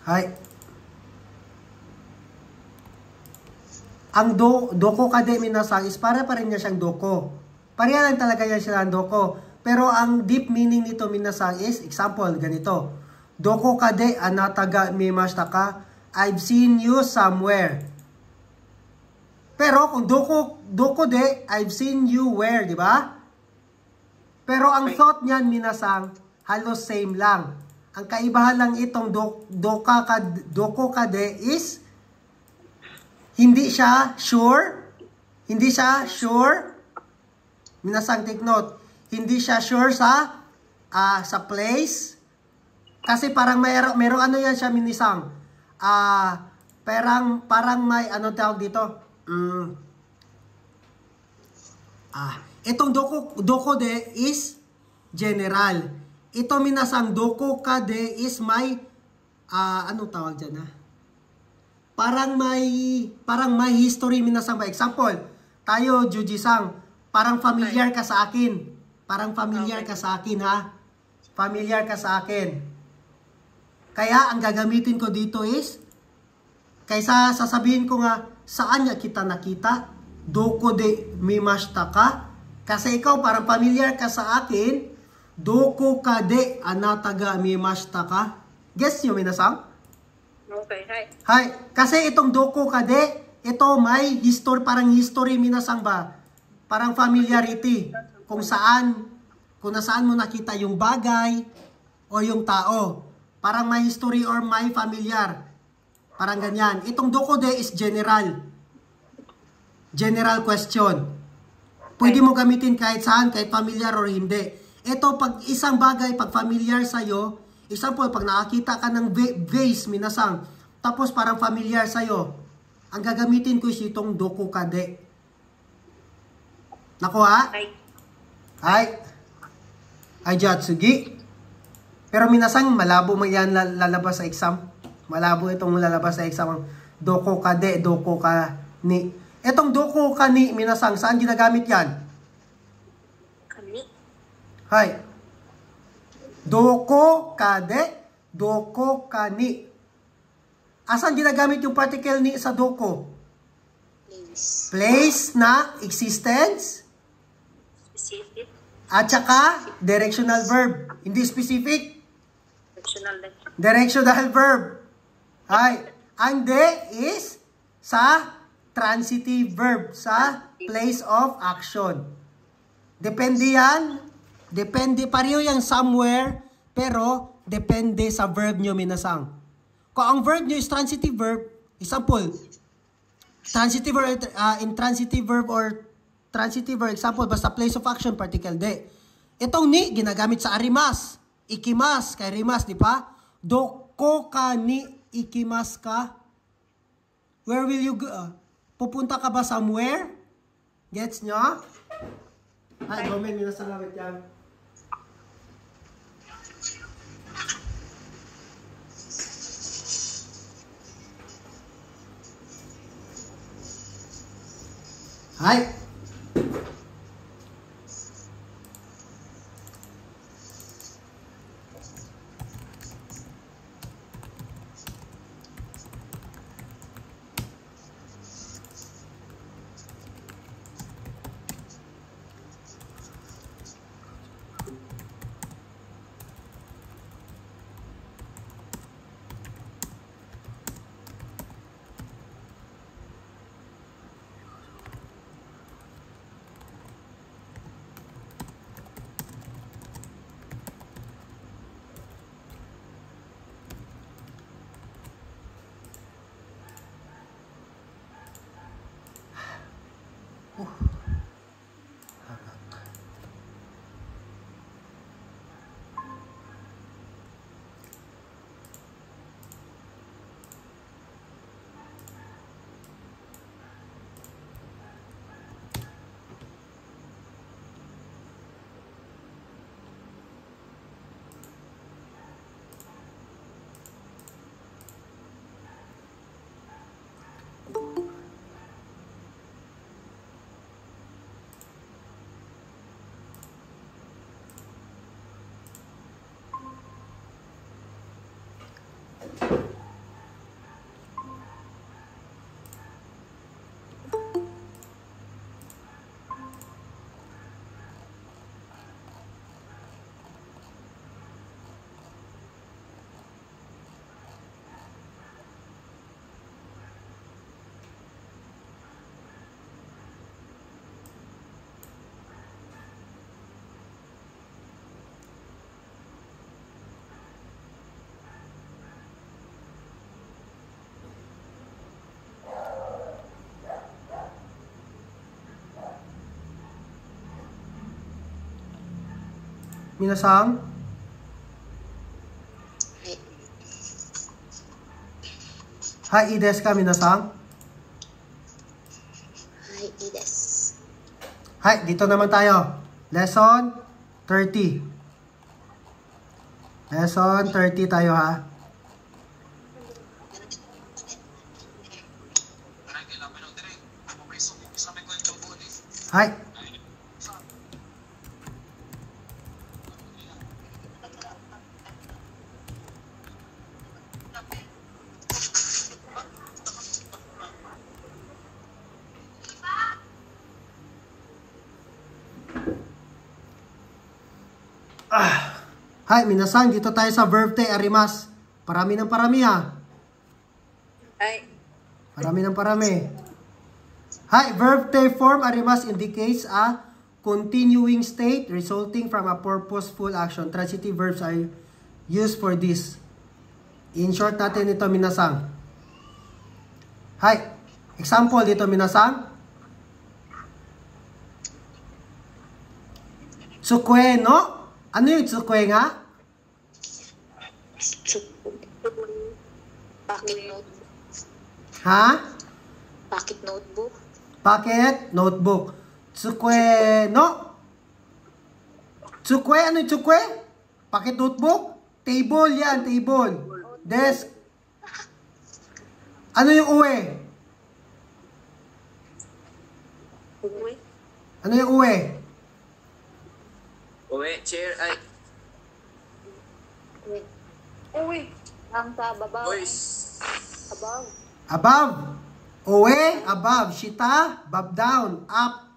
Hay. Ang doko ka de minasang is para pa rin niya siyang doko. Pareha lang talaga yan siya ng doko. Pero ang deep meaning nito minasang is, example, ganito. Doko ka de anata ga mimashita ka, I've seen you somewhere. Pero kung doko de, I've seen you where, di ba? Pero ang thought niyan minasang, halos same lang. Ang kaibahan lang itong doko ka de is hindi siya sure. Hindi siya sure. Minasang take note. Hindi siya sure sa place. Kasi parang merong ano yan siya minisang. Parang may ano tawag dito. Itong doko de is general. Ito minasang doko ka de is may anong tawag dyan, ha? Parang may history minasang ba. Example, tayo Juji-sang, parang familiar ka sa akin. Parang familiar ka sa akin, ha? Familiar ka sa akin. Kaya ang gagamitin ko dito is, kaysa sasabihin ko nga, saan niya kita nakita? Doko de mimashita ka? Kasi ikaw parang familiar ka sa akin. Doko ka de anata ga mimashita ka? Guess nyo, minasang? Okay, hi. Hi. Kasi itong doko ka de, ito may history, parang history minasang ba? Parang familiarity. Kung nasaan mo nakita yung bagay o yung tao. Parang may history or may familiar. Parang ganyan. Itong doko de is general. General question. Pwede mo gamitin kahit saan, kahit familiar or hindi. Ito, pag isang bagay, pag familiar sa'yo, example, pag nakakita ka ng vase, minasang, tapos parang familiar sa'yo, ang gagamitin ko is itong doko ka de. Nakuha? Ay, Jatsugi. Pero minasang, malabo mo yan lalabas sa exam. Malabo itong lalabas sa exam. Doko ka de, doko ka ni. Itong doko ka ni, minasang, saan ginagamit yan? Hay. Doko ka de, doko ka ni. Asan ginagamit yung particle ni sa doko? Place na existence. Specific. At saka directional verb. Hindi specific. Directional verb. Hay. Ang de is sa transitive verb. Sa place of action. Depende yan. Depende, pareho yung somewhere, pero depende sa verb nyo minasang. Kung ang verb nyo is transitive verb, example, transitive verb, intransitive verb or transitive verb, example, basta place of action, particle de. Itong ni, ginagamit sa arimas. ikimas, kay rimas, di ba? Doko ka ni ikimas ka. Where will you go? Pupunta ka ba somewhere? Gets nyo? Ay, gomen, minasalawit yan. Hi. Minasang? Hi, ides ka, minasang? Hi, Ides. Hi, dito naman tayo. Lesson 30. Lesson 30 tayo, ha? Hi. Hi, minasang, dito tayo sa verb te arimas. Parami ng parami, ha? Ay, Parami ng parami. Hi, verb te form arimas indicates a continuing state resulting from a purposeful action. Transitive verbs are used for this. In short natin ito, minasang. Hi, example dito, minasang. Tsukwe, no? Ano yung tsukwe nga? Pocket notebook. Ha? Pocket notebook. Pocket notebook. Tsukwe, no? Tsukwe, ano yung tsukwe? Pocket notebook? Table yan, table. Desk. Ano yung uwe? uwi. Ano yung uwe? Uwi, chair, ay. Uwi. Ang sa babaw. Boys. Above. Above. Uwe, above. Shita, bob down, up.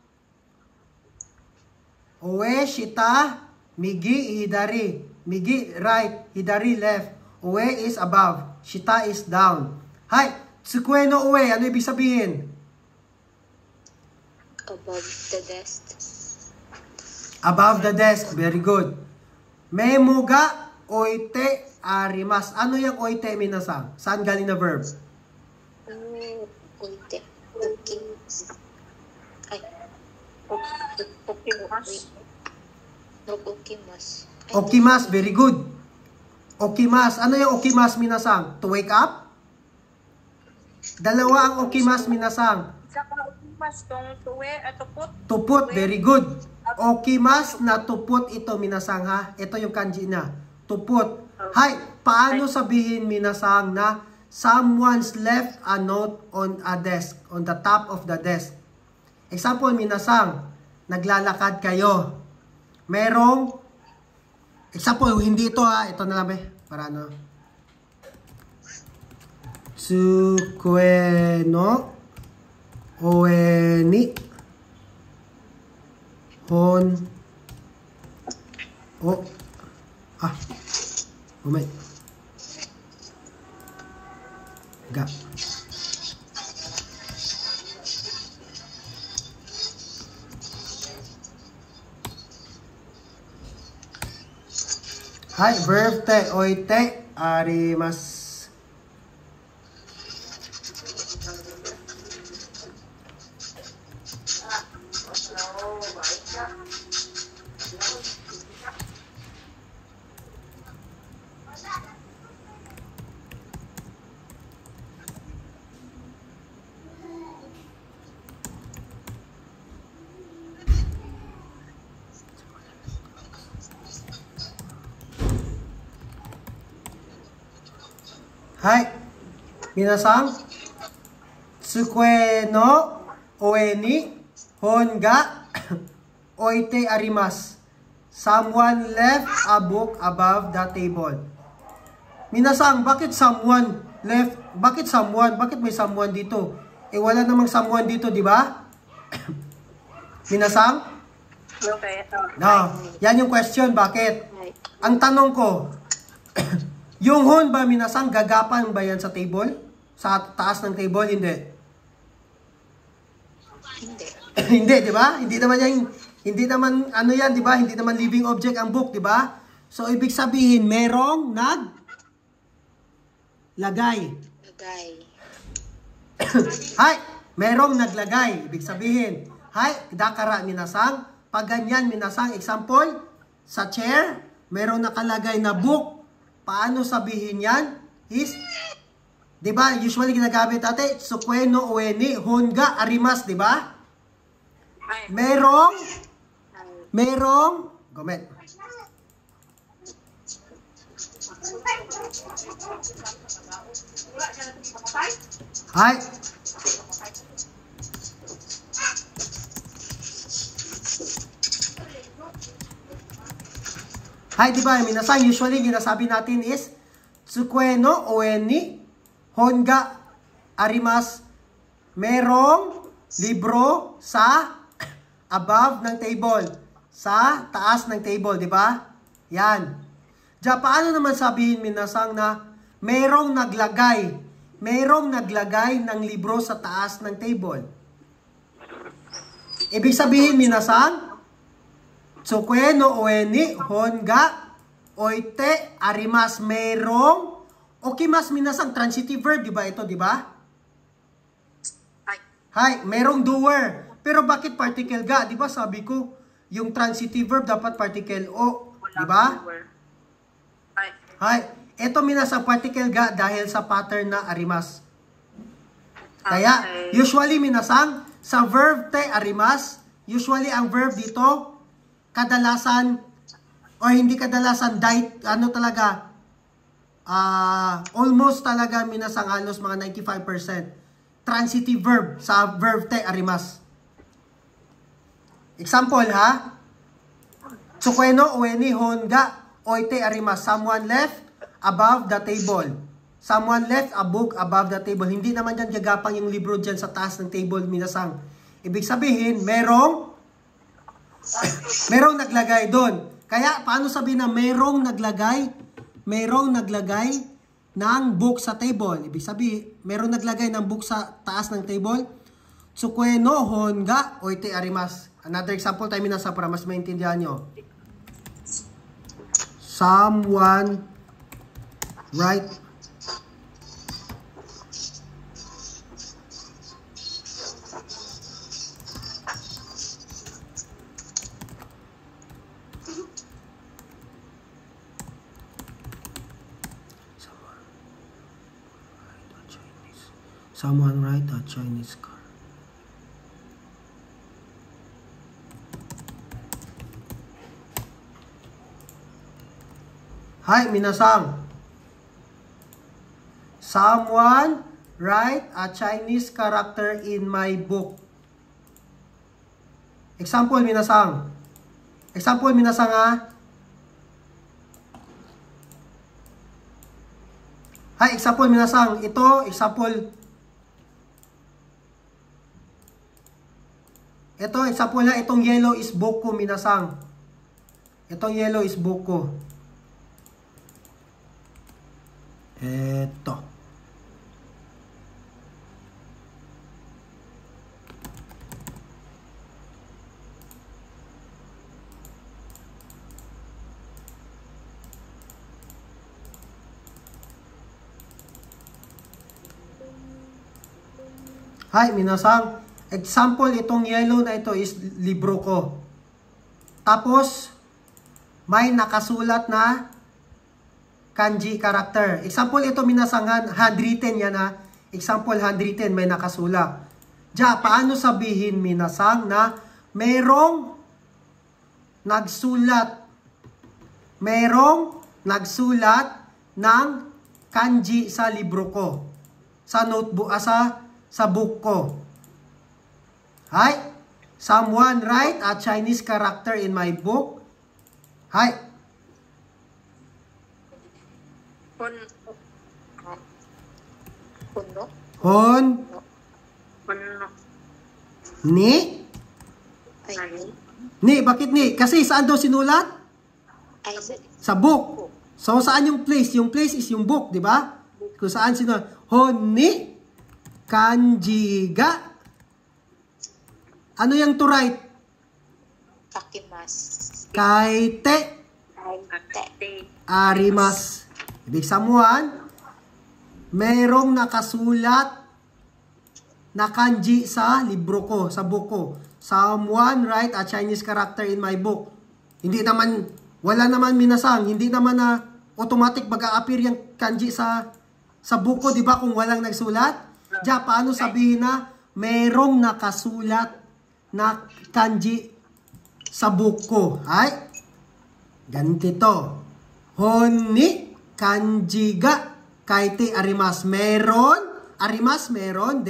Uwe, shita, migi, hidari. Migi, right, hidari, left. Uwe is above. Shita is down. Hi, tsukwe no uwe. Ano ibig sabihin? Above the desk. Above the desk. Very good. Memuga, oite, arimas. Ano yung oite, minasang? Saan galing na verb? Uite. Cooking. Ay. Pukimas. No cooking mas. Okimas, very good. Okimas. Ano yung okimas, minasang? To wake up? Dalawa ang okimas, minasang. Isa ka mas tong tuwe at tupot. Tupot, very good. Okimas na tupot ito, minasang ha. Ito yung kanji na. Tupot. Hay, paano sabihin, minasang, na someone's left a note on a desk, on the top of the desk. Example, minasang, naglalakad kayo. Merong, example, hindi ito ha. Ito na lang para ano. Tsukue no oe ni hon o umay ga Hai, verb te oite arimasu. Hai, minasang, tsukue no oe ni hon ga oite arimasu. Someone left a book above the table. Minasang, bakit someone left? Bakit someone? Bakit may someone dito? Eh wala namang someone dito, di ba? Minasang? Okay. No, yan yung question, bakit? Ang tanong ko, yung hon ba, minasang, gagapan ba yan sa table? Sa taas ng table? Hindi. Hindi. Hindi, di ba? Hindi naman, ano yan, di ba? Hindi naman living object ang book, di ba? So, ibig sabihin, merong naglagay. Lagay. Hay, merong naglagay. Ibig sabihin, hay, dakara, minasang, pag ganyan, minasang, example, sa chair, merong nakalagay na book. Paano sabihin yan? Is, di ba, usually ginagamit natin, tsukue no oe ni hon ga arimasu, di ba? Merong, gomet. Hay. Hay, di ba, minasang, usually ginasabi natin is, tsukue no oe ni hon ga arimasu. Merong libro sa above ng table. Sa taas ng table, di ba? Yan. Diyan, paano naman sabihin, minasang, na merong naglagay ng libro sa taas ng table? Ibig sabihin, minasang, tsukue no oe ni hon ga oite arimasu. Merong, okimasu, minasang, transitive verb, di ba ito, di ba? Hay, merong doer. Pero bakit particle ga? Di ba sabi ko, yung transitive verb dapat particle o. Di ba? Hay, ito minasang particle ga dahil sa pattern na arimasu. Kaya, usually minasang, sa verb te arimasu, usually ang verb dito, kadalasan, or hindi kadalasan, almost talaga minasang halos mga 95%. Transitive verb sa verb te arimasu. Example ha. Tsukue no oe ni hon ga oite arimasu. Someone left above the table. Someone left a book above the table. Hindi naman dyan gagapang yung libro dyan sa taas ng table, minasang. Ibig sabihin, merong naglagay doon. Kaya, paano sabihin na merong naglagay ng book sa table? Ibig sabihin, merong naglagay ng book sa taas ng table. Tsukue no hon ga oite arimasu. Another example tayo minasa para mas maintindihan nyo. Someone write Someone write a Chinese car. Hi, minasang. Someone write a Chinese character in my book. Example, minasang. Example, minasang ha. Hi, example, minasang. Ito, example. Ito, example ha. Itong yellow is buko, minasang. Itong yellow is buko. Ito. Hi, minasang. Example, itong yellow na ito is libro ko. Tapos, may nakasulat na kanji character. Example, ito minasangan, handwritten yan ha. Example, handwritten, may nakasulat. Diya, paano sabihin minasang na merong nagsulat? Merong nagsulat ng kanji sa libro ko. Sa notebook, sa book ko. Hi. Someone write a Chinese character in my book. Hi. Puno. Hon. Puno. Ni. Ay, Ni, bakit ni? Kasi saan daw sinulat? ay, Sa book. So, saan yung place? Yung place is yung book, di ba? Kung saan sinulat. Hon ni. Kanji ga. Ano yung to write? takimas. Kaite. Te. Arimas. Ibig someone, merong nakasulat na kanji sa libro ko, sa book ko. Someone write a Chinese character in my book. Hindi naman, wala naman minasang, hindi naman na automatic mag-a-appear yung kanji sa book ko, di ba, kung walang nagsulat? Diya, paano sabihin na merong nakasulat na kanji sa book ko? Ay, ganito. Honi kanji ga kaite arimas. Meron, arimas, meron,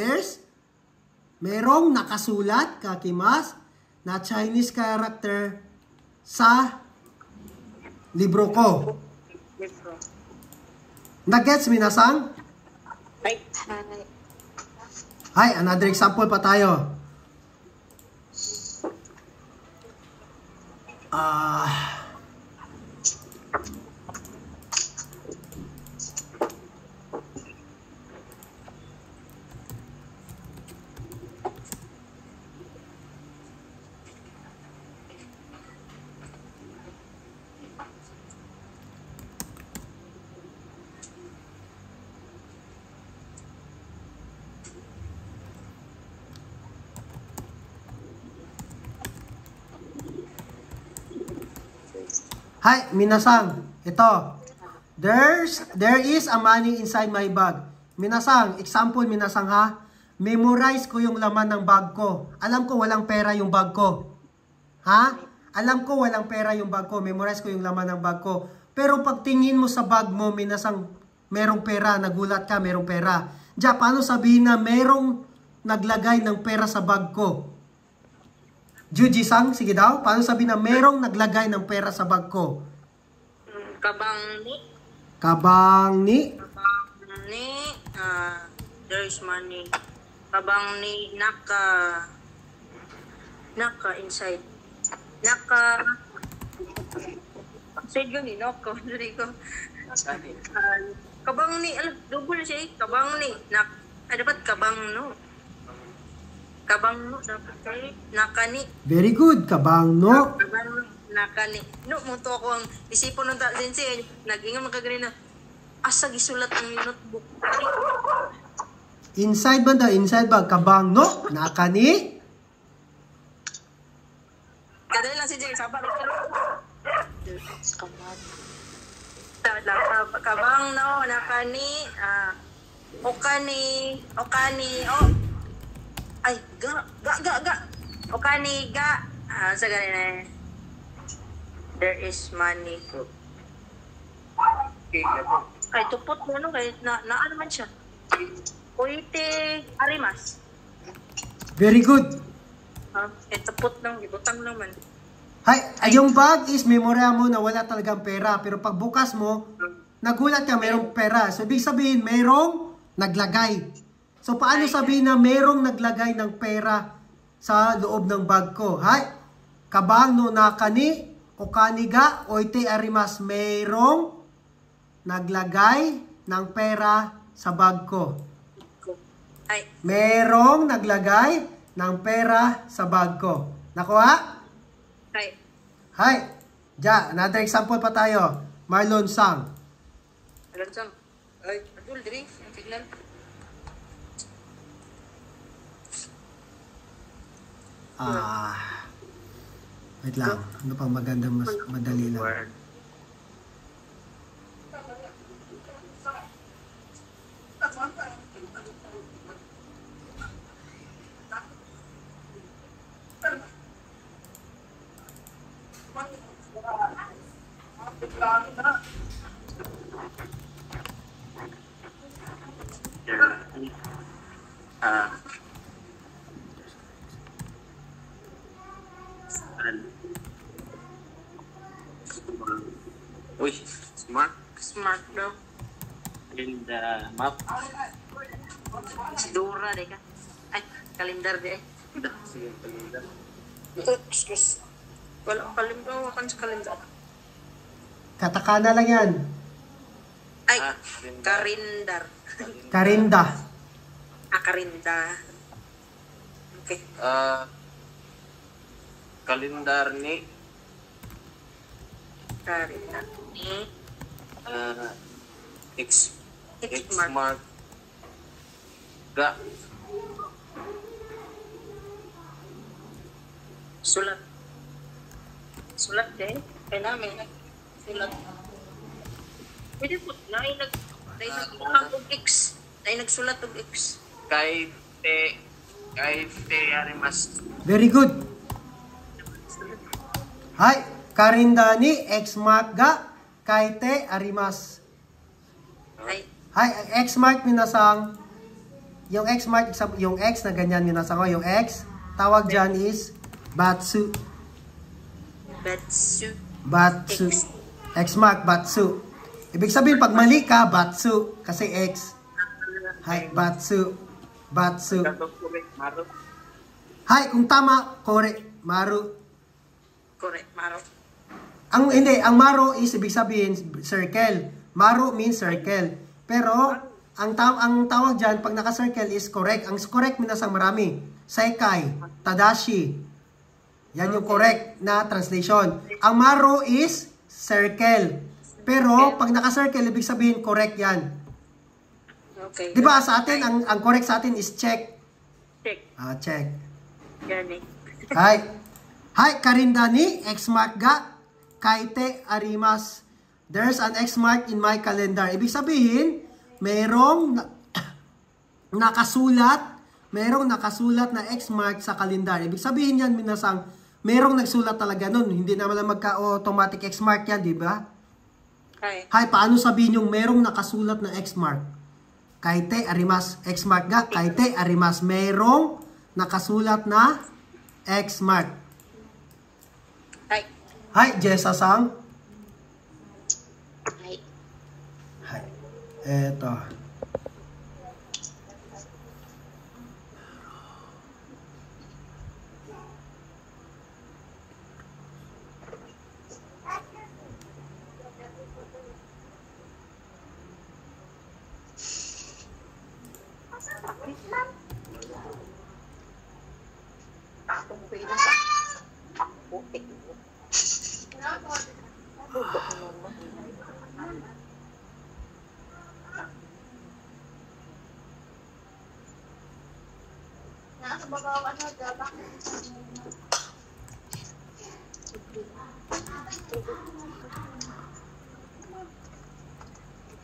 merong nakasulat, kakimas, na Chinese character sa libro ko. Nagets, minasang? Hi. Hi, another example pa tayo. Hi, minasang. Ito. There is a money inside my bag. Minasang, example minasang ha. Memorize ko yung laman ng bag ko. Alam ko walang pera yung bag ko. Ha? Alam ko walang pera yung bag ko. Memorize ko yung laman ng bag ko. Pero pag tingin mo sa bag mo, minasang merong pera, nagulat ka, merong pera. Diya, paano sabihin na merong naglagay ng pera sa bag ko? Juji-sang, sige daw. Paano sabihin na merong naglagay ng pera sa bag ko? Kabang ni. Kabang ni. Kabang ni. There's money. Kabang ni. Naka inside. Say yun eh, no? Kabang ni. Alam, double siya eh. Kabang ni. Dapat kabang no. Kabang no. Dapat kayo. Nakani. Very good, kabang no. Nakani. No, muto ako ang isipon ng sensei. Nag-ingat magkaganin na asa gisulat ang notebook. Inside ba daw? Inside ba? Kabang no. Nakani. Kadali lang si Jay. Sabar. Kaman. Kabang no. Nakani. Okani, ay, ga. Okani, ga. Sa ganun there is money. Ay, tupot mo, no? Kaya ano man siya? Uite, arimas. Very good. Tupot ng, ibutang naman. Hay, yung bag is memorya mo na wala talagang pera. Pero pag bukas mo, nagulat ka, mayroong pera. So, ibig sabihin, mayroong naglagay. So, paano sabihin na mayroong naglagay ng pera sa loob ng bag ko? Hay, kabang no nakani, o kaniga, o ite arimas, mayroong naglagay ng pera sa bag ko. Ay, Merong naglagay ng pera sa bag ko. Nakuha? ay. Hi. Another example pa tayo. Marlon Sang. Alam sang. Ay, adul, diri. Ang signal. Wait lang. Ano pang maganda, mas madali lang. Word. Uy, smart. Smart daw. And map. Si Dora, di ka. Ay, kalendar di ay. Sige, kalendar. Excuse. Wala kalendar. Wala sa kalendar. Katakana lang yan. Ay, kalendar. karindar. Karinda. Karinda. Okay. Kalendar ni Karinda. Xmark ga Sulat. Sulat din. Kaya namin. Sulat. Pwede po. Nagsulat og X. Nagsulat og X. kay te arimas. Very good. Hi. Karinda ni Xmark ga kaite arimas. Ay, Hi. Xmark minasang. Yung Xmark, yung X na ganyan minasang ko. Yung X, tawag dyan is batsu. Betsu. Batsu. X. Xmark, batsu. Ibig sabihin, pag mali ka, batsu. Kasi X. Hi, batsu. Batsu. Maro. Hi, kung tama, kore, maru. Correct, Maro. Ang maro is, ibig sabihin, circle. Maru means circle. Pero, ang tawag dyan, pag naka-circle is correct. Ang correct minasang marami. Sekai, tadashi. Yan yung correct na translation. Ang maro is circle. Pero, pag naka-circle, ibig sabihin, correct yan. Okay. Di ba sa atin, ang correct sa atin is check. Check. Check. Gani. Hi, Karinda ni Xmark ga kaite arimas. There's an Xmark in my calendar. Ibig sabihin, merong nakasulat na Xmark sa kalendar. Ibig sabihin yan, minasang, merong nagsulat talaga nun. Hindi naman lang magka-automatic Xmark yan, di ba? Hi. Hi, paano sabihin yung merong nakasulat na Xmark? Kaite arimas. Xmark ga kaite arimas. Merong nakasulat na Xmark. Hi. Hi, Jessa-sang. Hi. Hi. Eto.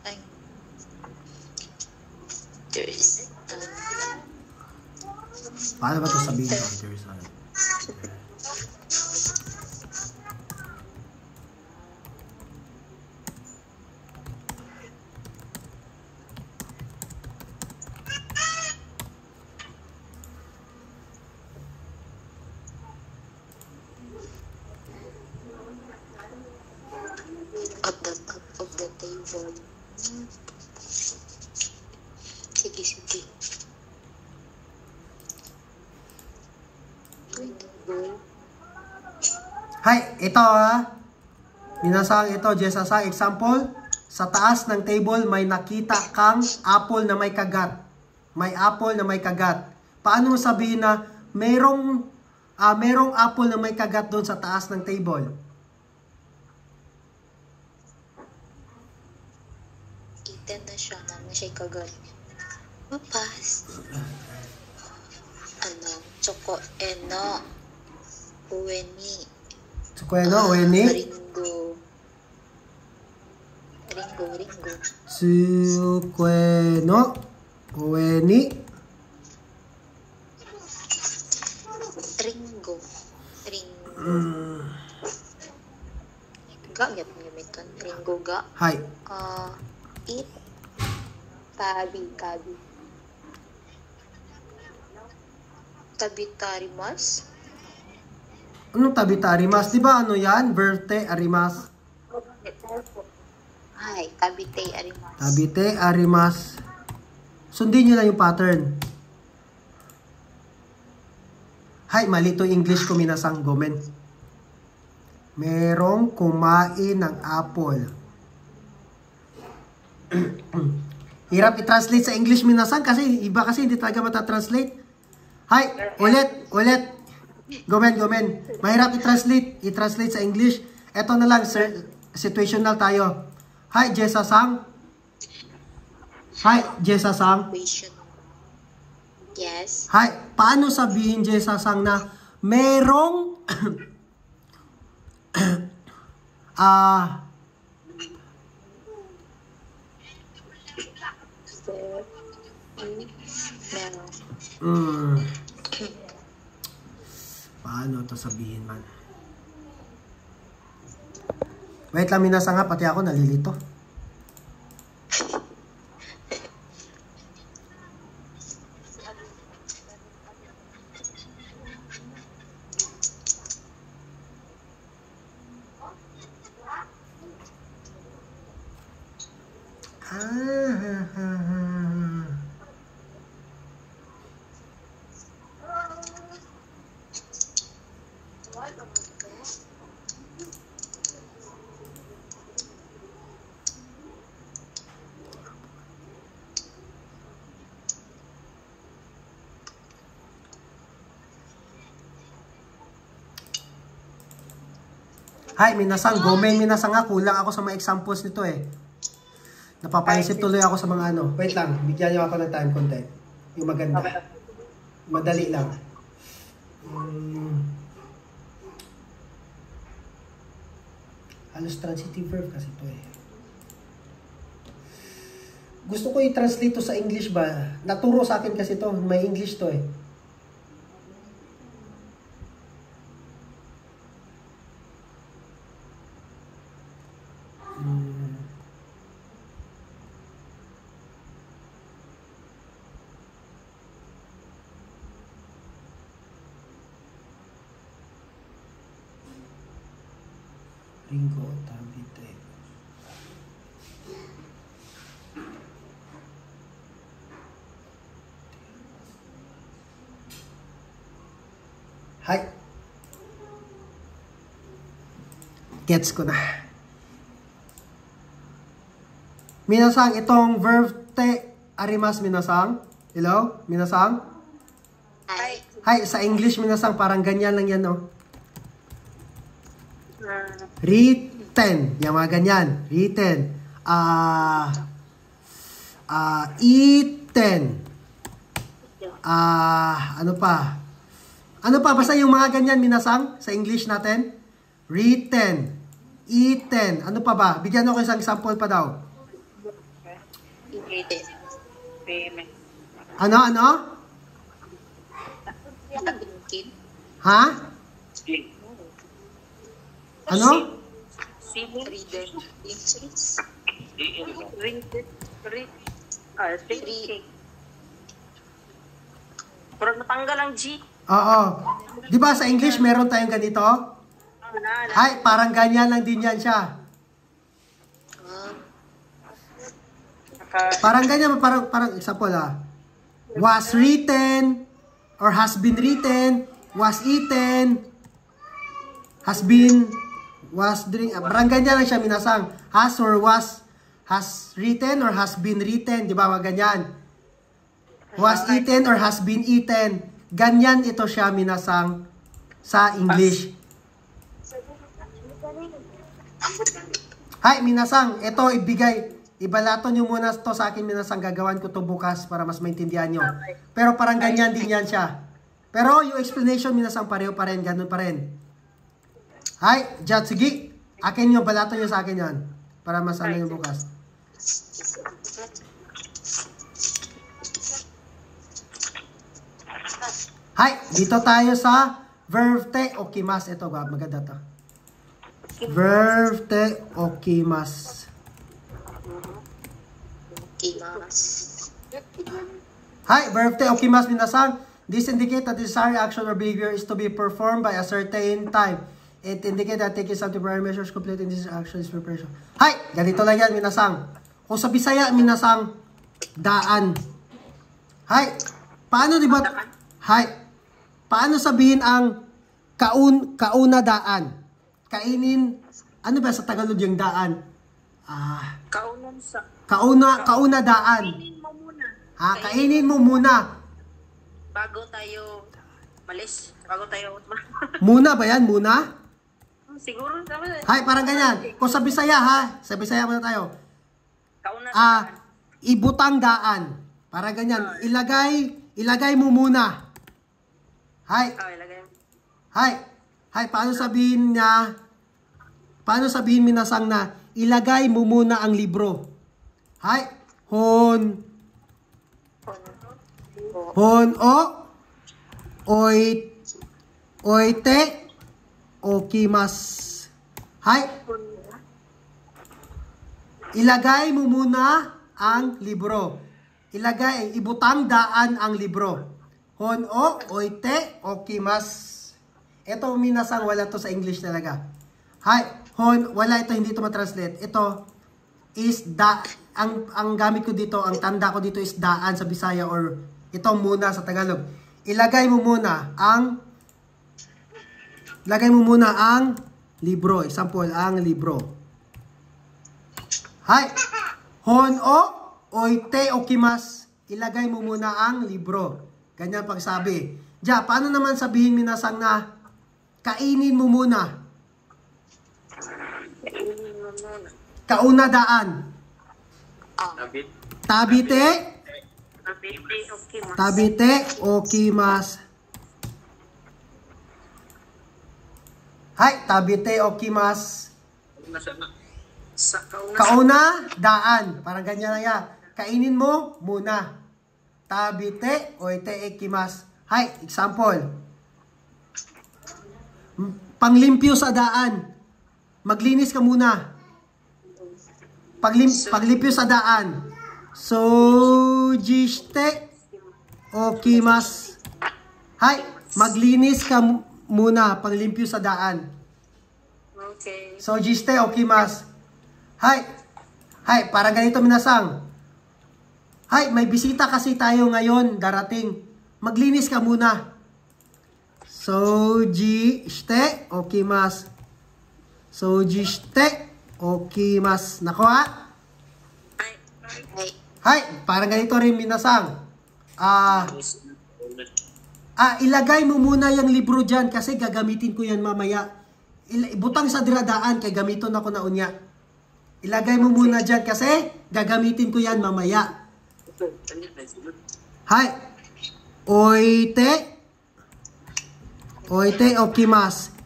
Ay. There's Paano ba ito sabihin ko? There's an... at the top of the table. Sige, sige. Hi, ito ha. Minasang ito, Jessa-san, example. Sa taas ng table, may nakita kang apple na may kagat. May apple na may kagat. Paano mo sabihin na merong apple na may kagat doon sa taas ng table? Iten na siya na siya kagat. Mapas. Ano? Choco eno. Uweni. Sukweno, Weni? Ringo. Ringo. Sukweno, Weni? Ringo. Ga, gap gamiton. Ringo ga. Hi. It. Kabi. Tabitarimas. Anong tabita-arimas? Di ba ano yan? Verte, arimas. Ay, tabite arimas. Tabite, arimas. Sundin nyo lang yung pattern. Hi, mali to English ko minasang gomen. Merong kumain ng apple. Hirap i-translate sa English minasang kasi iba kasi hindi talaga matatranslate. Hi, ulit. Gomen. Mahirap i-translate sa English. Ito na lang, sir. Situational tayo. Hi, Jessa-sang. Situation. Yes. Hi, paano sabihin, Jessa-sang, na merong Meron. Paano to sabihin man? Wait lang, minasang nga, pati ako nalilito. Hi, minasang, gomen, minasang nga, kulang ako sa mga examples nito eh. Napapaisip tuloy ako sa mga ano. Wait lang, bigyan niyo ako ng time content. Yung maganda. Madali lang. Halos transitive verb kasi ito eh. Gusto ko i-translate to sa English ba? Naturo sa akin kasi to, may English to eh. Ringo, tabite. Hi. Gets ko na. Minasang, itong verb te arimas minasang. Hello? Minasang? Ay. Hi, sa English minasang parang ganyan lang yan, no? Written. Yung mga ganyan. Written. Eaten. Ano pa? Basta yung mga ganyan, minasang, sa English natin. Written. Eaten. Ano pa ba? Bigyan ako isang example pa daw. Ano? Tabingkin. Ha? Ano? Reader. Inches. Reader. Pero natanggal ang G. Oo. Di ba sa English meron tayong ganito? Ay, parang ganyan lang din yan siya. Parang ganyan, parang example was written, or has been written, was eaten, has been, was drink, parang ganyan lang siya minasang. Has or was, has written or has been written, di ba mga ganyan? Was eaten or has been eaten. Ganyan ito siya minasang sa English. Hay, minasang, ito ibalato nyo muna to sa akin minasang, gagawan ko to bukas para mas maintindihan nyo. Pero parang ganyan din yan siya. Pero yung explanation minasang pareho pa rin, ganun pa rin. Hay, Jad, sige. Akin yung balato nyo sa akin yan. Para mas ano yung bukas. Hay, dito tayo sa verb te okimasu. Ito, maganda to. Verb te okimasu. Hi, verb te okimasu minasang. This indicates that the desired action or behavior is to be performed by a certain time. It indicates that taking some temporary measures completing this action is preparation. Hi, ganito lang yan minasang. Kung sa Bisaya minasang daan. Hi, paano di ba? Hi, paano sabihin ang kauna daan? Kainin, ano ba sa Tagalog yung daan? Kauna daan. Kainin mo muna. Kainin mo muna. Bago tayo malis. Bago tayo Muna ba yan? Muna? siguro naman. Hay, parang ganyan. Kung sa Bisaya sa Bisaya muna tayo. Kauna sa daan. Ibutang daan. Parang ganyan. Ilagay mo muna. Hay. Ilagay mo. Hay, paano sabihin minasang na ilagay mo muna ang libro? Hay, hon oite okimasu. Hay, ilagay mo muna ang libro. Ibutang daan ang libro. Hon oite okimasu. Ito minasang wala to sa English talaga. Hay, wala ito, hindi ito matranslate. Ito is ang gamit ko dito, ang tanda ko dito is daan sa Bisaya or ito muna sa Tagalog. Ilagay mo muna ang libro. Example, ang libro. Hay, hon oite okimasu. Ilagay mo muna ang libro. Ganyan pagsabi. Paano naman sabihin minasang na kainin mo muna? Kauna daan. Tabite okimasu. Hay, tabite okimasu. Kauna daan. Parang ganyan lang yan. Kainin mo muna. Tabite oite okimasu. Hay, example. Panglimpyo sa daan. Maglinis ka muna. Paglimpyo sa daan. Sojishite okimasu. Hay, maglinis ka muna. Paglimpyo sa daan. Okay. Sojishite okimasu. Hay, parang ganito minasang. Hay, may bisita kasi tayo ngayon, darating. Maglinis ka muna. Sojishite okimasu. Sojishite okimasu. Nako Hay, parang ganito rin minasang. Ilagay mo muna yung libro dyan kasi gagamitin ko yan mamaya. Butang sa diradaan kay gamiton ako na unya. Ilagay mo muna dyan kasi gagamitin ko yan mamaya. Hay, oite okimasu.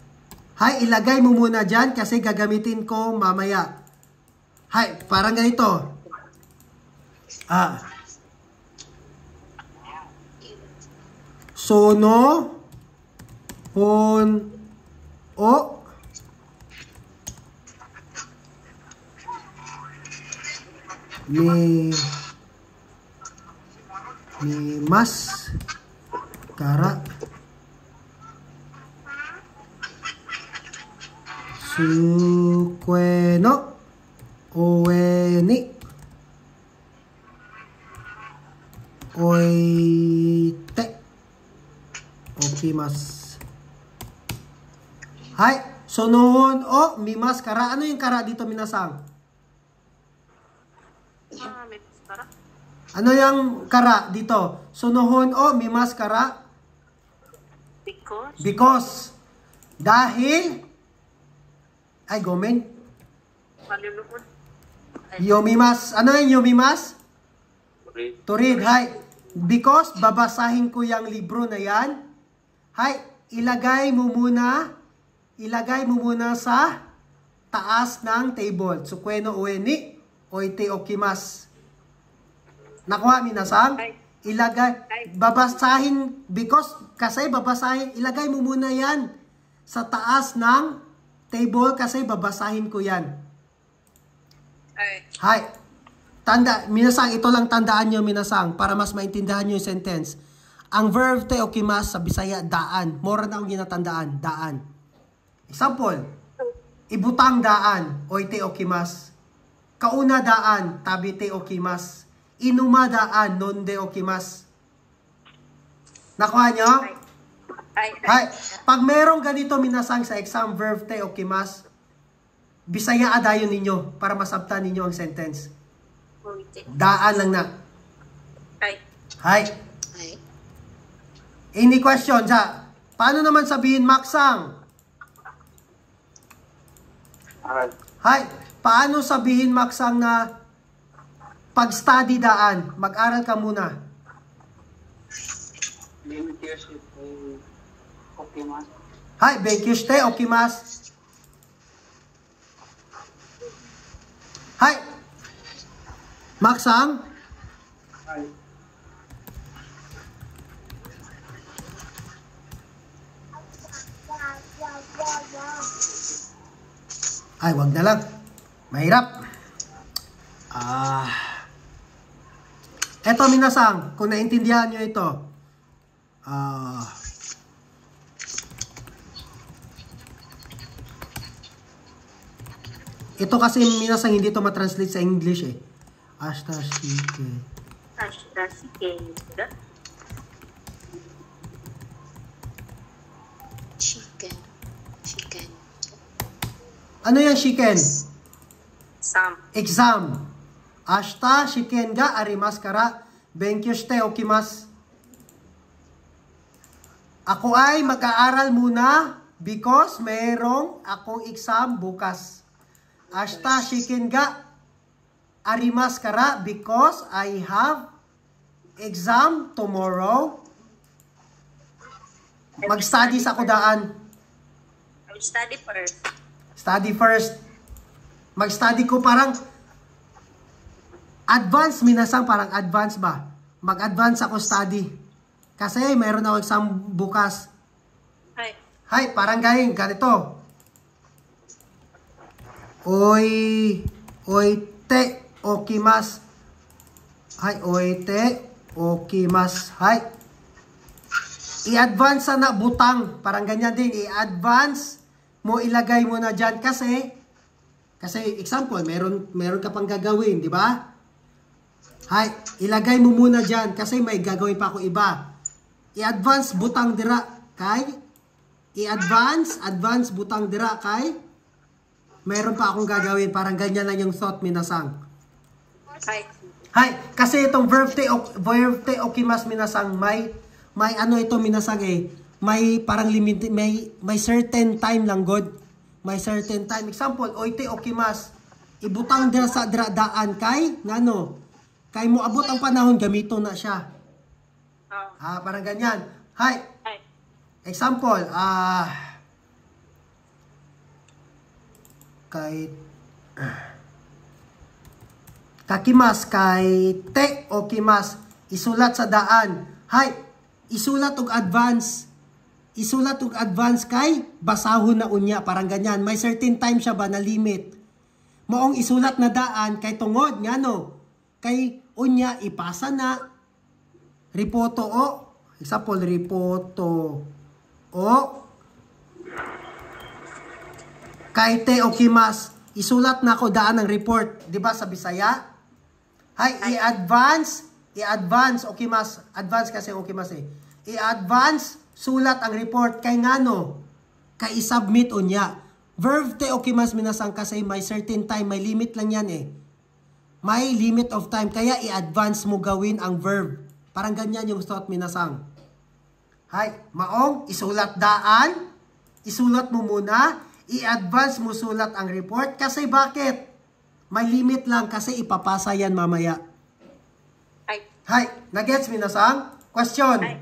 Hay, ilagay mo muna dyan kasi gagamitin ko mamaya. Hay, parang ganito. sono, hon, o, mas, kara, sukweno, oeni, oite, okimasu. Hai, sonohon o mimas kara. Ano yung kara dito, minasang? May para. Ano yung kara dito? Sonohon o mimas kara? Because. Dahil. Ay, gomen. Malulukod. Yomimas. Ano yung yomimas? Read. To read. Hay. Because babasahin ko yung libro na yan. Hay. Ilagay mo muna sa taas ng table. Sukweno ueni. Oite okimas. Nakuha, minasang? Ilagay. Babasahin. Because, kasi babasahin. Ilagay mo muna yan sa taas ng table kasi babasahin ko yan. Hay. Tanda, minasang, ito lang tandaan nyo, minasang, para mas maintindihan nyo yung sentence. Ang verb te okimas sa Bisaya, daan. Mora na akong ginatandaan, daan. Example, ibutang daan, oite okimas. Kauna daan, tabite okimas. Inuma daan, nonde okimas. Nakuha nyo? Hay. Pag merong ganito, minasang, sa exam, verb te okimas, Bisaya adayon ninyo para masabtan ninyo ang sentence. Daan lang na. Hay. Any questions, ha? Paano naman sabihin maksang? Hay. Paano sabihin maksang na pag-study daan? Mag-aral ka muna. Hay. Benkyushite okimasu. Hay. Maksang? Ay, wag na lang. Mahirap. Eto, minasang, kung naintindihan nyo ito. Ito kasi minasang hindi ito matranslate sa English eh. Ashitashike. Chicken. Ano yung shiken? Exam. Ashita shiken ga arimasu kara benkyou shite okimasu. Ako ay mag-aaral muna because mayroong akong exam bukas. Ashita shiken ga arimasu kara because I have exam tomorrow. Mag-study sa kudaan. Study first. Study first. Mag-study ko parang advance, minasang parang advance ba? Mag-advance ako study. Kasi mayroon ako exam bukas. Hay, parang ganito. Oite okimasu. Hay, oite okimasu. Hay. I-advance na butang. Parang ganyan din. I-advance mo, ilagay mo na dyan. Kasi example, meron ka pang gagawin, di ba? Hay, ilagay mo muna dyan. Kasi may gagawin pa ako iba. I-advance butang dira kay. I-advance butang dira kay. Meron pa akong gagawin. Parang ganyan lang yung thought, minasang. Hay, kasi itong verb te okimasu, minasang, may ano ito, minasang eh. May parang limited, may certain time lang, God. May certain time. Example, oite okimasu. Ibutang dira sa daan kay, ngano? Kay mo abot ang panahon, gamito na siya. Parang ganyan. Hay. Example, kay kakimas, kay te okimasu. Isulat sa daan. Hay. isulat og advance. Isulat og advance kay basahon na unya, parang ganyan. May certain time siya ba na limit. Maong isulat na daan kay tungod ngano. Kay unya ipasa na repoto o example repoto o kay te okimas isulat na ko daan ng report, di ba sa Bisaya? Hay i-advance okimas, advance kasi okimas eh. I-advance sulat ang report kay ngano kay i-submit unya. Verb te okimas minasang kasi may certain time, may limit lang yan eh. May limit of time kaya i-advance mo gawin ang verb. Parang ganyan yung thought minasang. Hay, maong isulat daan, isulat mo muna, i-advance mo sulat ang report kasi bakit? May limit lang kasi ipapasa yan mamaya. Hay, nagets minasang? Question. Hi.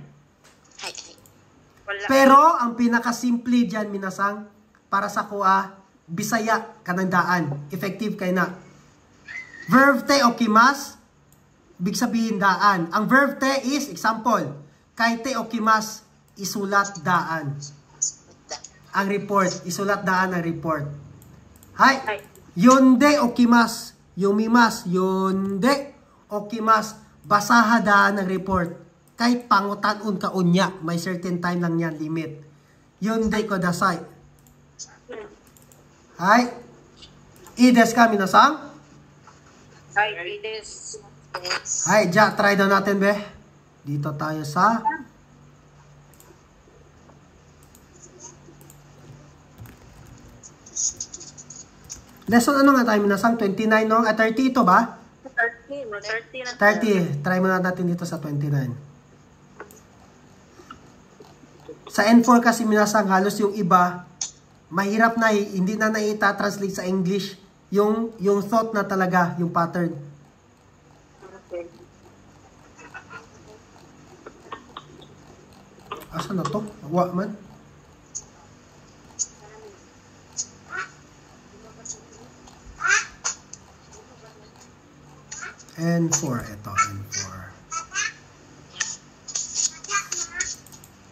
Wala. Pero ang pinakasimple diyan minasang para sa kuha Bisaya kanang daan. Effective kay na. Verb te okimas, big sabihin daan. Ang verb te is example. Kay te okimas, isulat daan. Ang report, isulat daan ang report. Hay. Yonde okimas, yumimas, yonde okimas, basaha daan ang report. Kahit pangutan-un ka unya, may certain time lang yan, limit. Yonde kodasai. Hay. Ides ka minasang? Hi, Ides. Yes. Hay, ja, try daw natin be. Dito tayo sa lesson ano nga tayo minasang? 29 no? 30 ito ba? 30 na. 30. Try muna natin dito sa 29. Sa N4 kasi minasang halos yung iba, mahirap na, hindi na naita-translate sa English yung thought na talaga, yung pattern. Okay. Asa na to? Wa man. N4. Ito, N4.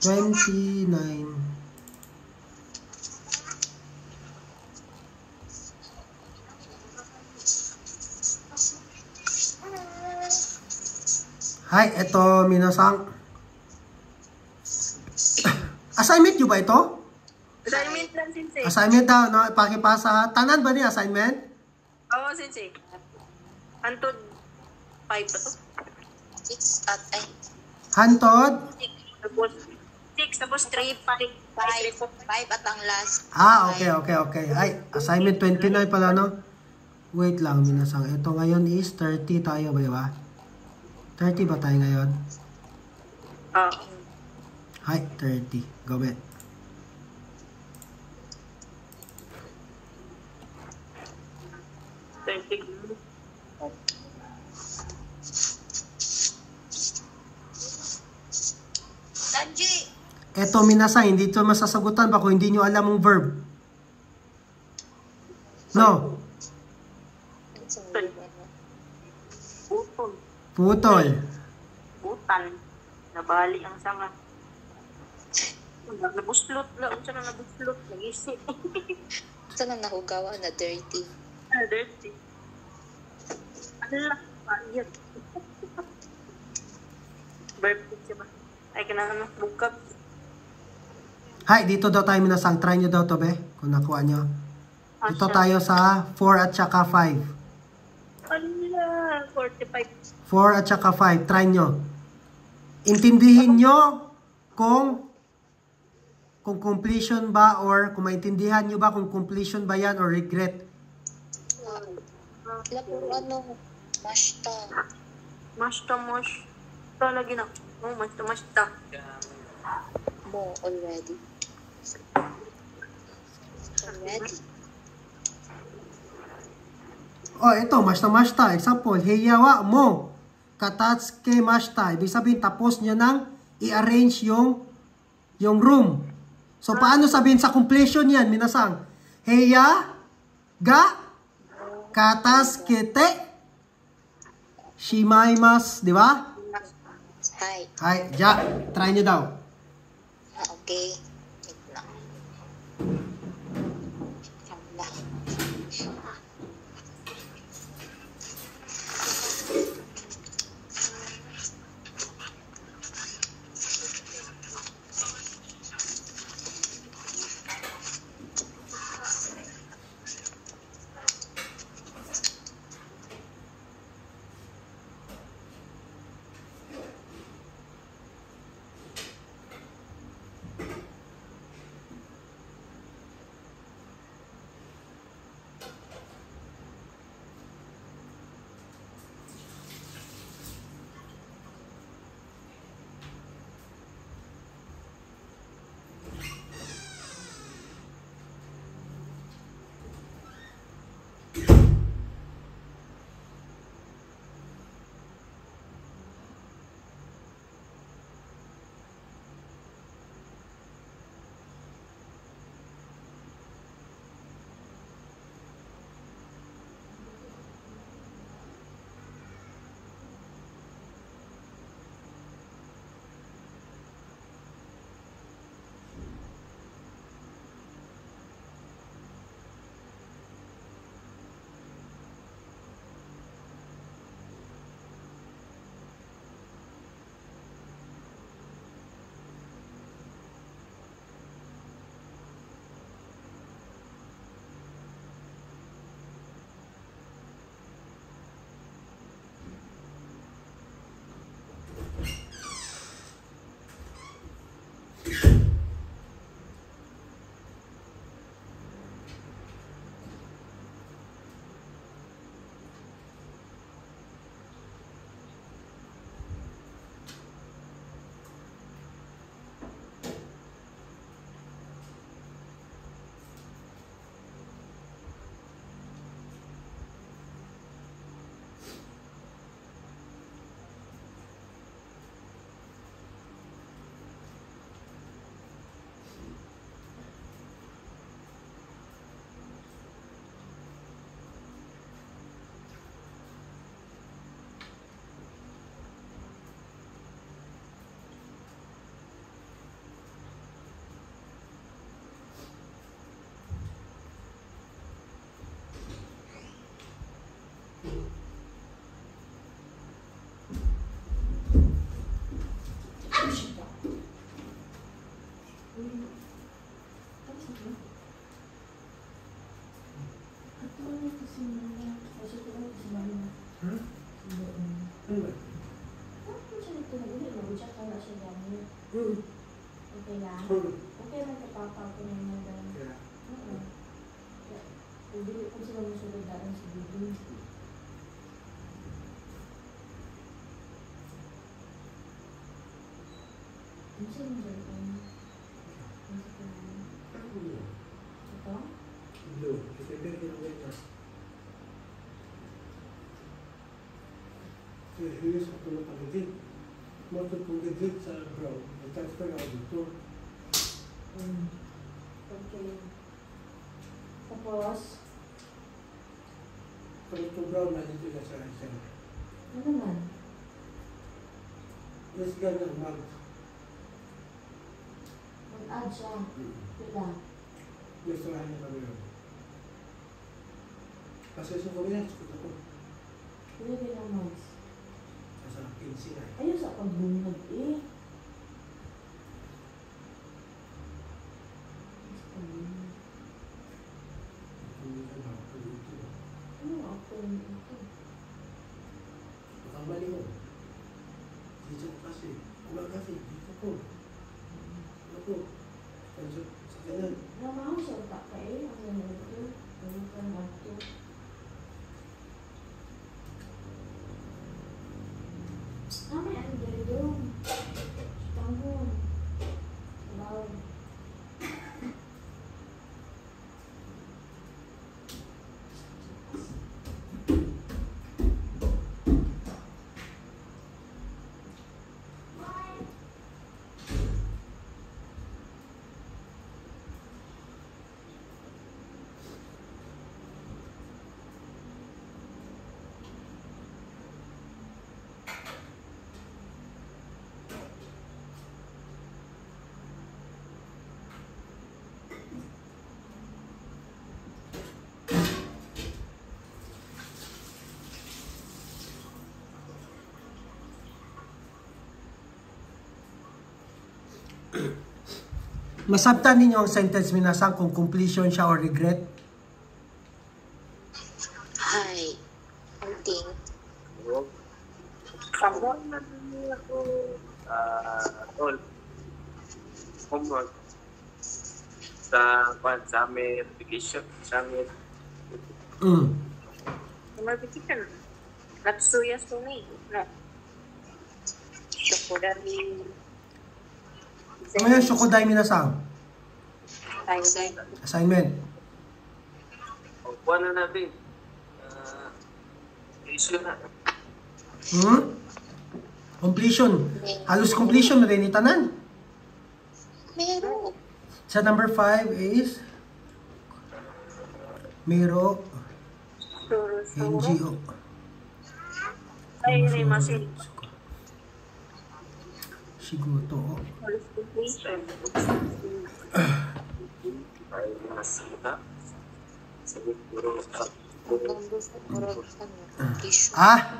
29. Hi, ito, minasang. Assignment nyo ba ito? Assignment lang, Sensei. Assignment daw, no? Pakipasa. Tanan ba ni assignment? Oo, Sensei. Antod 5 pa to? 6 at ay. Hantod? 6 tapos 3, 5. 5 at ang last. Okay. Ay, assignment 29 pala, no? Wait lang, minasang. Ito ngayon is 30 tayo, ba diba? 30 ba tayo ngayon? Oo. Hi, 30. Go ahead. Sanji! Ito, minasang, hindi ito masasagutan pa kung hindi nyo alam ang verb. No? Putol. Putol. Putan. Nabali ang sanga. Nabuslot lang. Unsa na nabuslot. Nag-isip. Ito na nahugawa na dirty. Dirty. Ano lang. Ayat. Birthday siya ba? Ay, kailangan ng bukap. Hi, dito daw tayo minasang. Try nyo daw to, be. Kung nakuha nyo. Dito tayo sa 4 at saka 5. Ala, 45. 4 at saka 5. Try nyo. Intindihin nyo kung completion ba or kung maintindihan nyo ba kung completion ba yan or regret. Wala po ano. Mashta. Mashta lagi na. Oh, mashta. Mo already. Oh, ito, mashta. Example, heyawa mo. Katatsuke mashta. Ibig sabihin, tapos niya nang i-arrange yung room. So, paano sabihin sa completion yan, minasang? Heya ga kataskete shimaimasu. Di ba? Hi. Hi, Ja, try nyo daw. Okay. Wait lang. Wala. Okay lang. Okay lang sa papa ko na yung mga oo. Hindi ko sila musulod daan sa bibig. Ano siya yung dyan? Ito? Blue. Kasi pwede ginawin na. Here's ako napagigit. Motor kong gigit sa brown. Transfer ako dito. Okay. Tapos, Pag ito brown na dito na sa isa. ano naman? Let's go ng mag. Mag-add siya. Pila. Gusto nga niya kami yun. Kasi sa kami sakot ako. Pila din ang mags. Sa 15 na. Ayaw sa pagbungad eh. Hindi ka na ako dito. Ano ako ito? Makamali mo. Dito ko kasi. Kasi dito ko. Ano ko? Sa kanan. Namahaw siya utak ka eh. Ang gano'n ito. Ano ka na ito? May ano dyan doon. Tangon. Wow. Masabtan ninyo ang sentence minasang kung completion siya or regret. Hi. I think. Ako na din ako tol. Homework. Sa may application. Sa may Marbikitan. Natsuya sumi. Na. Shokodari. Ano yan, Shokodai minasang? Assignment. kuha na natin. Issue na. Completion. Halos completion na rin itanan. Meron. Sa number 5 is Mero NGO. Ay, Remasin. Shiguto. Ay, nasita. Siguro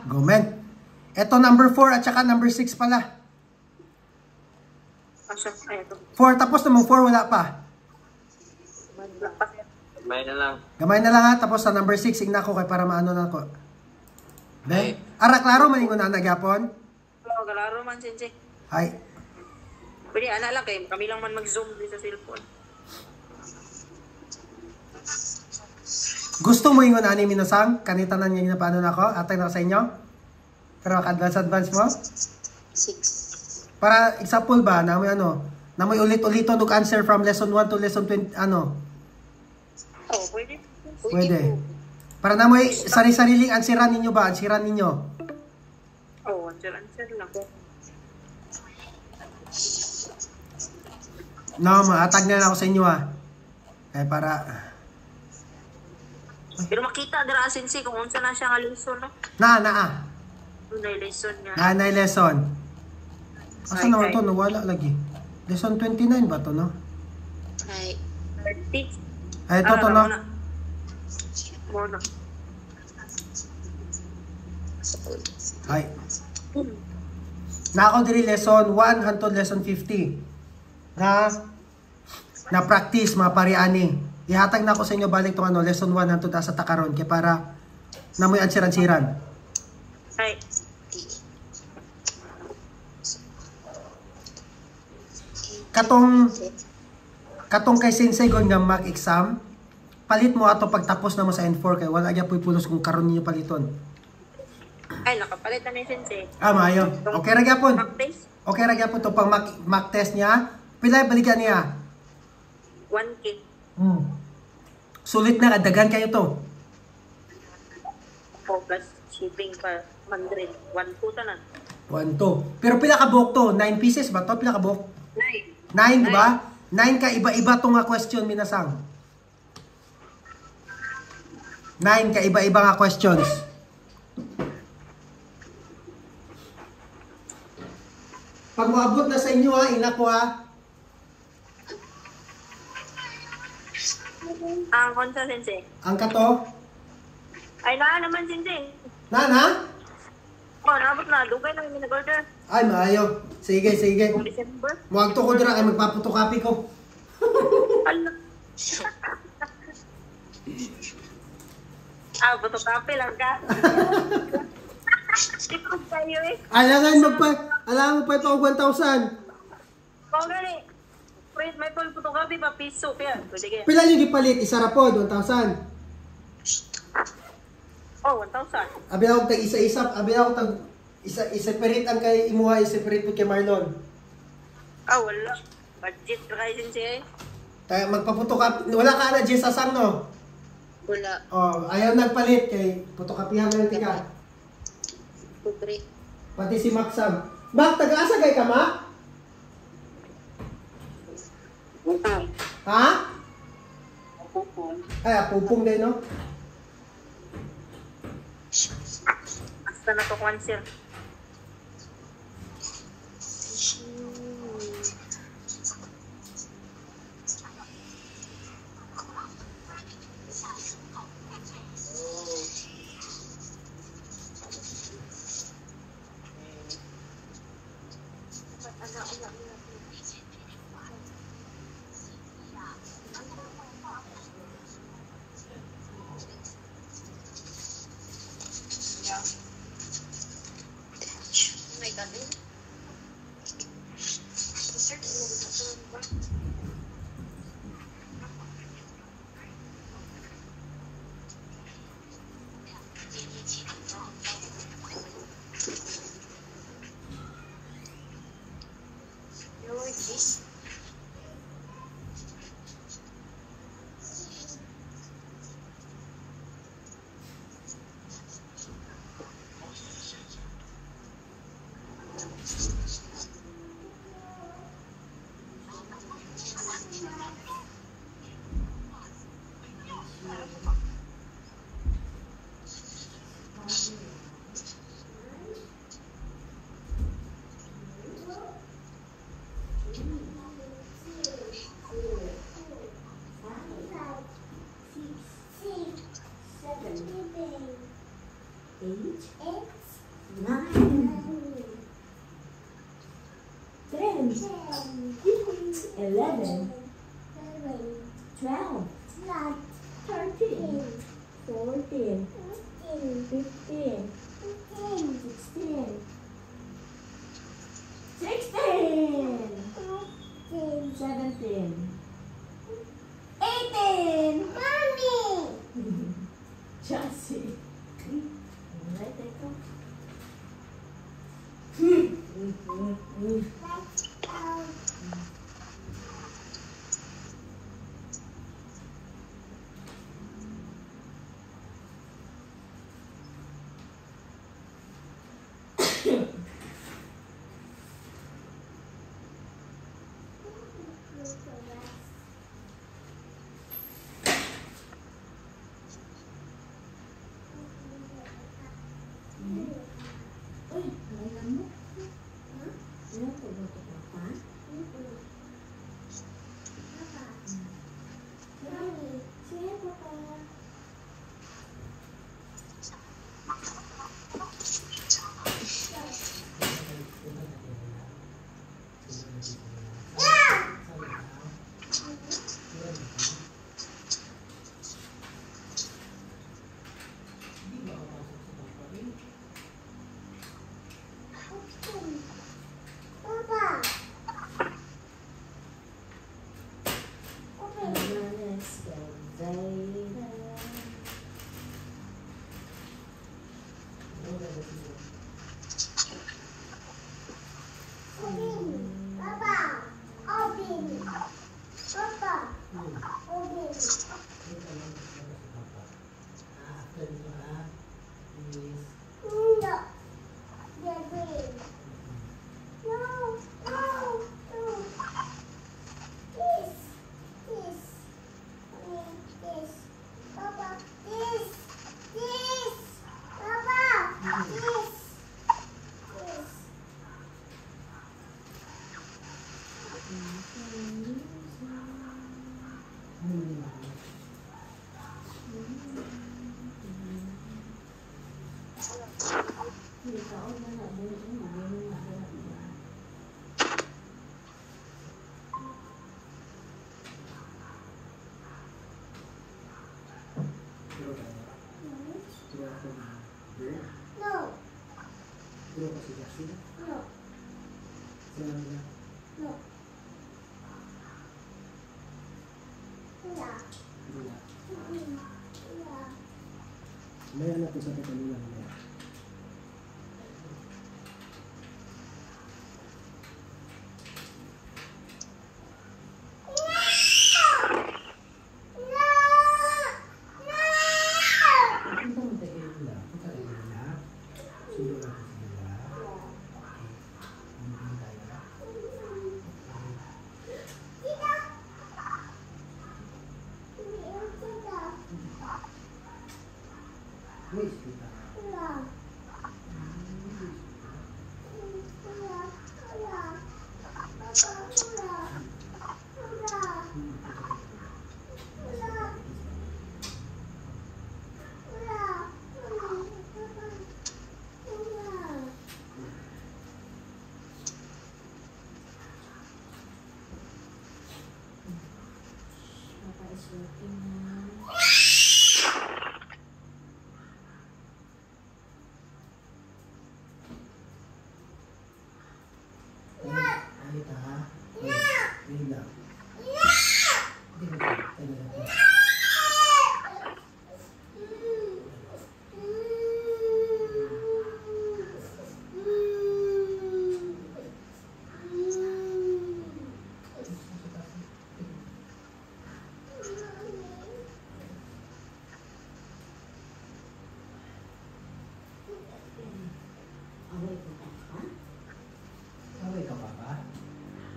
Gomen. Ito number 4 at saka number 6 pala. 4 tapos naman 4 wala pa. may na lang. Gamay na lang ha, tapos sa number 6 igna ko kay para maano na ko. Be, ara klaro man ingon na nagyapon. Oo, kalaro man sensei. Hay. Pwede ana lang kay kami lang man mag-zoom dito sa cellphone. Gusto mo ingon ani minasang kanitanan niya paano na ako? Atay na sa inyo. Pero advance mo? 6. Para example ba na may ano, na may ulit-ulito nung answer from lesson 1 to lesson 20 ano? Oh, pwede. Pwede. Para na may sari-sariling ansiran ninyo ba? Ansiran ninyo. Oh, answer lang. No, maatag na lang ako sa inyo ah. Kaya para... Pero makita dira sensei kung unsa na siya nga lesson, no? Na. Unay lesson nga. Na lesson. Asa Ay, naman ay. to? Nawala lagi. Lesson 29 ba to, no? Hi. 30. Ay, ito to, no? Muna. Ay. Na ako diri lesson 1 hangtod lesson 50. Na practice mga pariani. Ihatag na ako sa inyo balik tong ano, lesson 1 hangtod sa takaron kay para na mo'y ansiran-siran. Hi. Katong kay sensei gon nga mock exam, palit mo ato pagtapos na mo sa N4 kay wala gyud puy pulos kung karon niyo paliton. Ay, nakapalit na ni sensei. Maayo. Okay ra gyapon. Mock test, Okay ra gyapon to pang mock test niya. Pila balikan niya? 1K. Sulit na kadagan kayo to. 4 plus shipping pa 100. 1 tanan. 1 2. Pero pila ka buok to? 9 pieces ba to? Pila ka buok? 9. 9, di ba? 9 ka iba-iba to nga question minasang. 9 ka iba-iba nga questions. Pag maabot na sa inyo ha, ina ko ha. Ang konsa sensei. Ang kato. Ay, naman sensei. Na? Oh, nabot na. Dugay na yung nag-order. Ay, maayo. Sige. Kung December. Muwag to ko dira kay magpapotocopy ko. Ala. Photocopy lang ka. Tikot kayo eh. Alam mo pa ito 1,000. Kung gani. Wait, may photocopy pa piso. Kaya, pwede kaya. Pila yung gipalit? Isa ra pod, 1,000. Oh, 1,000. Abi ako tag isa-isa, abi ako tag i-separate ang kay imuha, i-separate po kay Marlon. Ah, wala. Budget pa kayo sensei eh. Tayo magpa-photocopy. Wala ka na Jess Asang no? Wala. Oh, ayaw nagpalit kay photocopyhan lang tika. Pobre. Pati si Maxam. Mak, taga-asa kay ka, Ma? Ha? Ay, apupong din, no? Basta na to cancel. ka din. Search mo ba? This. Mayroon natin sa katanungan mo.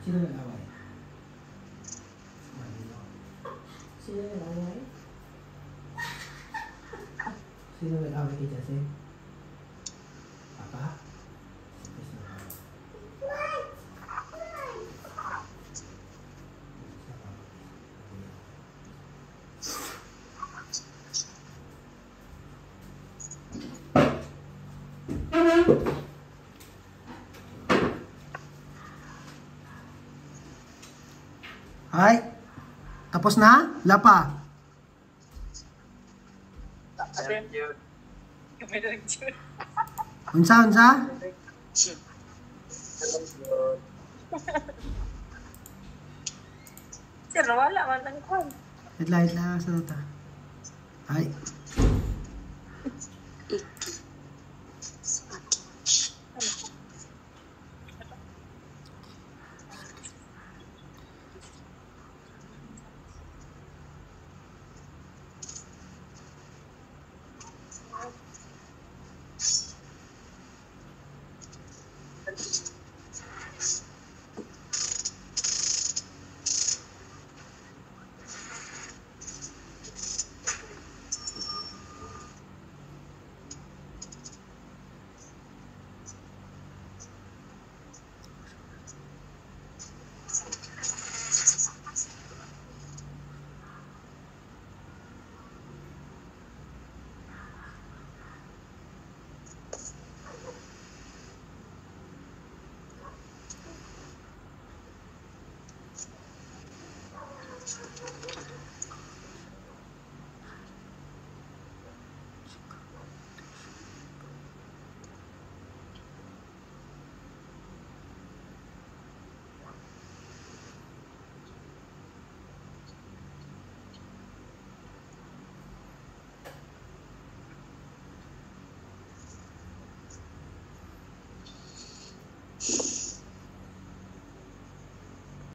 Sino nag-away? Sino nag-away? Sino nag-away kay Jesse? Papa? Ay, tapos na? Lapa. Thank you. Unsa? Sir, wala man lang kwan. Hitla, sa nota. Ay.